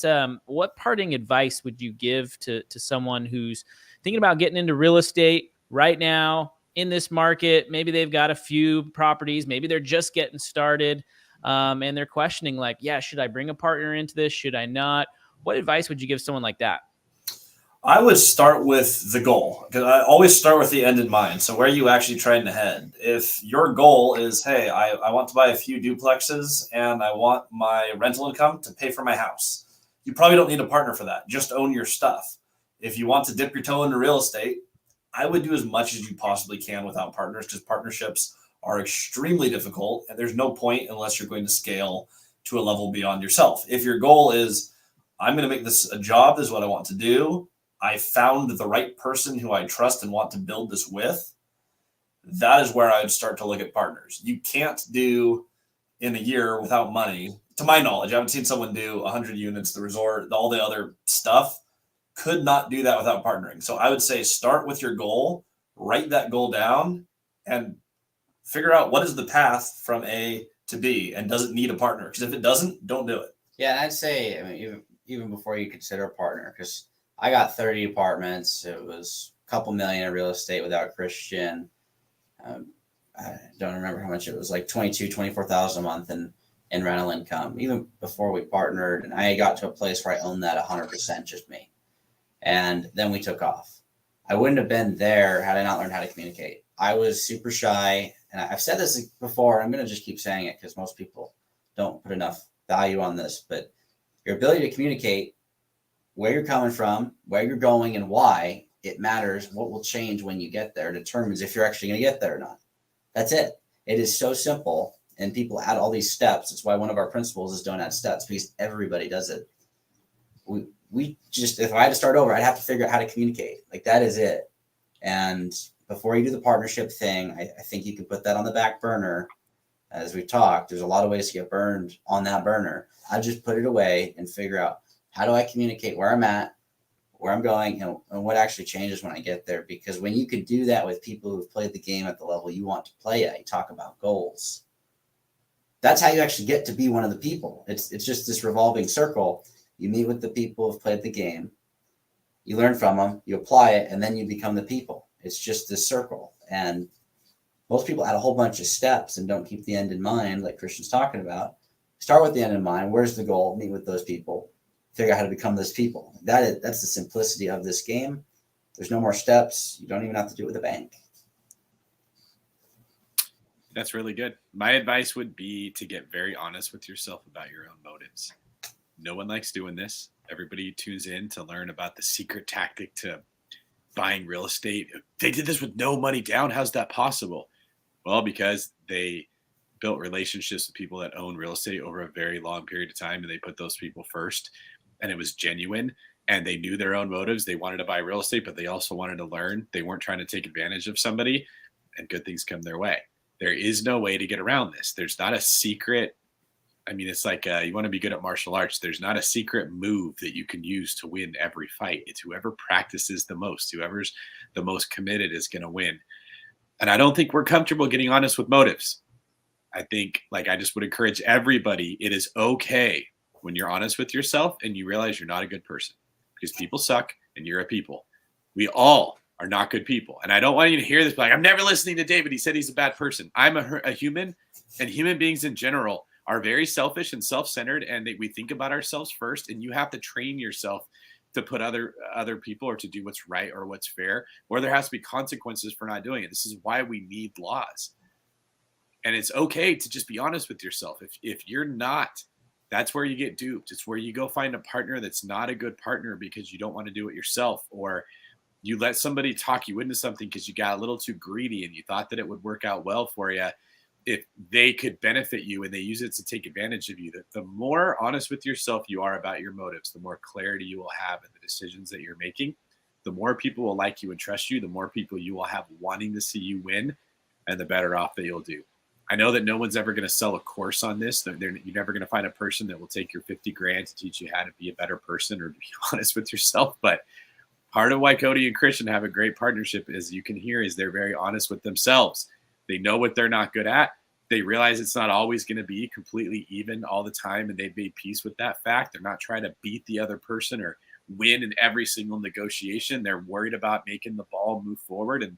parting advice would you give to someone who's thinking about getting into real estate right now in this market? Maybe they've got a few properties, maybe they're just getting started. And they're questioning like, yeah, should I bring a partner into this? Should I not? What advice would you give someone like that? I would start with the goal, because I always start with the end in mind. So where are you actually trying to head? If your goal is, hey, I want to buy a few duplexes and I want my rental income to pay for my house, you probably don't need a partner for that. Just own your stuff. If you want to dip your toe into real estate, I would do as much as you possibly can without partners, because partnerships are extremely difficult, and there's no point unless you're going to scale to a level beyond yourself. If your goal is, I'm going to make this a job, this is what I want to do, I found the right person who I trust and want to build this with, that is where I would start to look at partners. You can't do in a year without money. To my knowledge, I haven't seen someone do 100 units, the resort, all the other stuff. Could not do that without partnering. So I would say start with your goal, write that goal down, and figure out what is the path from A to B, and does it need a partner? Because if it doesn't, don't do it. Yeah, and I'd say, I mean, even before you consider a partner, because I got 30 apartments, it was couple million in real estate without Christian. I don't remember how much it was, like 24,000 a month in rental income, even before we partnered. And I got to a place where I owned that 100%, just me. And then we took off. I wouldn't have been there had I not learned how to communicate. I was super shy. And I've said this before. I'm going to just keep saying it because most people don't put enough value on this. But your ability to communicate where you're coming from, where you're going, and why it matters. What will change when you get there determines if you're actually going to get there or not. That's it. It is so simple. And people add all these steps. That's why one of our principles is don't add steps, because everybody does it. We just, if I had to start over, I'd have to figure out how to communicate. Like, that is it. And before you do the partnership thing, I think you can put that on the back burner. As we talked, there's a lot of ways to get burned on that burner. I just put it away and figure out, how do I communicate where I'm at, where I'm going, and what actually changes when I get there. Because when you can do that with people who've played the game at the level you want to play at, you talk about goals. That's how you actually get to be one of the people. It's just this revolving circle. You meet with the people who've played the game, you learn from them, you apply it, and then you become the people. It's just this circle. And most people add a whole bunch of steps and don't keep the end in mind, like Christian's talking about. Start with the end in mind. Where's the goal? Meet with those people. Figure out how to become those people. That's the simplicity of this game. There's no more steps. You don't even have to do it with a bank. That's really good. My advice would be to get very honest with yourself about your own motives. No one likes doing this. Everybody tunes in to learn about the secret tactic to buying real estate. They did this with no money down. How's that possible? Well, because they built relationships with people that own real estate over a very long period of time, and they put those people first, and it was genuine, and they knew their own motives. They wanted to buy real estate, but they also wanted to learn. They weren't trying to take advantage of somebody, and good things come their way. There is no way to get around this. There's not a secret. I mean, it's like you want to be good at martial arts. There's not a secret move that you can use to win every fight. It's whoever practices the most, whoever's the most committed is going to win. And I don't think we're comfortable getting honest with motives. I think, like, I just would encourage everybody, it is okay when you're honest with yourself and you realize you're not a good person, because people suck and you're a people. We all are not good people. And I don't want you to hear this, like, I'm never listening to David. He said he's a bad person. I'm a human, and human beings in general are very selfish and self-centered, and we think about ourselves first, and you have to train yourself to put other people, or to do what's right or what's fair, or there has to be consequences for not doing it. This is why we need laws. And it's okay to just be honest with yourself. If you're not, that's where you get duped. It's where you go find a partner that's not a good partner because you don't want to do it yourself, or you let somebody talk you into something because you got a little too greedy and you thought that it would work out well for you if they could benefit you, and they use it to take advantage of you. The more honest with yourself you are about your motives, the more clarity you will have in the decisions that you're making, the more people will like you and trust you, the more people you will have wanting to see you win, and the better off that you'll do. I know that no one's ever going to sell a course on this. You're never going to find a person that will take your 50 grand to teach you how to be a better person or to be honest with yourself. But part of why Cody and Christian have a great partnership, as you can hear, is they're very honest with themselves. They know what they're not good at. They realize it's not always going to be completely even all the time, and they've made peace with that fact. They're not trying to beat the other person or win in every single negotiation. They're worried about making the ball move forward and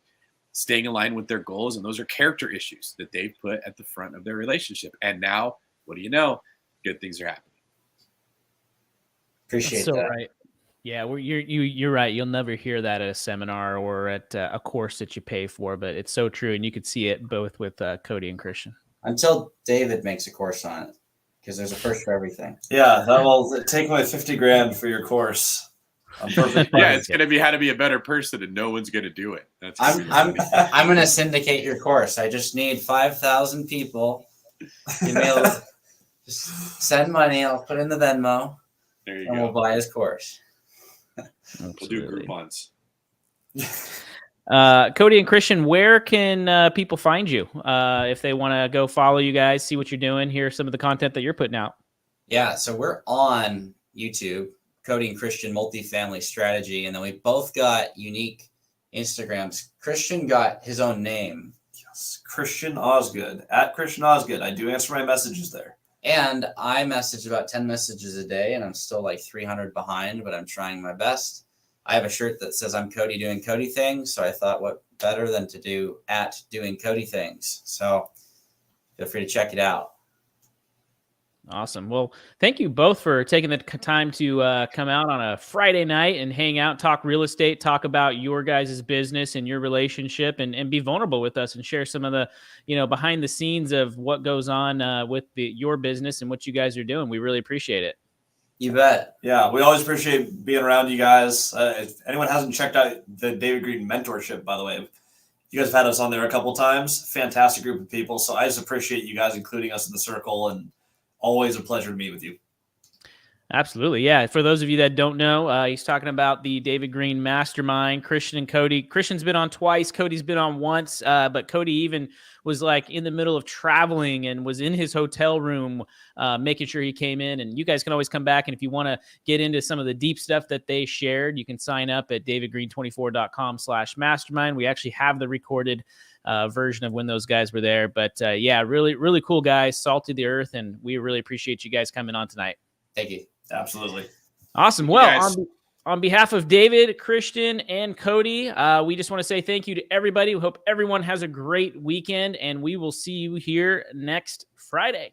staying aligned with their goals. And those are character issues that they've put at the front of their relationship. And now, what do you know? Good things are happening. Appreciate That's so that. right. Yeah, you're right. You'll never hear that at a seminar or at a course that you pay for, but it's so true. And you could see it both with Cody and Christian. Until David makes a course on it, because there's a first for everything. Yeah, that will take away 50 grand for your course. I'm perfect. Yeah, it's going to be how to be a better person, and no one's going to do it. That's I'm going to syndicate your course. I just need 5,000 people. Just send money. I'll put in the Venmo, There you and go. we'll buy his course. We'll do Groupons. Cody and Christian, where can people find you if they want to go follow you guys, see what you're doing, hear some of the content that you're putting out? Yeah, so we're on YouTube, Cody and Christian Multifamily Strategy, and then we both got unique Instagrams. Christian got his own name. Yes, Christian Osgood, at Christian Osgood. I do answer my messages there. And I message about 10 messages a day, and I'm still like 300 behind, but I'm trying my best. I have a shirt that says I'm Cody doing Cody things. So I thought what better than to do at doing Cody things. So feel free to check it out. Awesome. Well, thank you both for taking the time to come out on a Friday night and hang out, talk real estate, talk about your guys' business and your relationship, and be vulnerable with us and share some of the, behind the scenes of what goes on with your business and what you guys are doing. We really appreciate it. You bet. Yeah, we always appreciate being around you guys. If anyone hasn't checked out the David Green mentorship, by the way, you guys have had us on there a couple times. Fantastic group of people. So I just appreciate you guys including us in the circle, and always a pleasure to meet with you. Absolutely. Yeah. For those of you that don't know, he's talking about the David Green Mastermind, Christian and Cody. Christian's been on twice. Cody's been on once. But Cody even was like in the middle of traveling and was in his hotel room, making sure he came in. And you guys can always come back. And if you want to get into some of the deep stuff that they shared, you can sign up at davidgreen24.com/mastermind. We actually have the recorded version of when those guys were there. But yeah, really, really cool guys, salt of the earth. And we really appreciate you guys coming on tonight. Thank you. Absolutely. Awesome. Well, on behalf of David, Christian, and Cody, we just want to say thank you to everybody. We hope everyone has a great weekend, and we will see you here next Friday.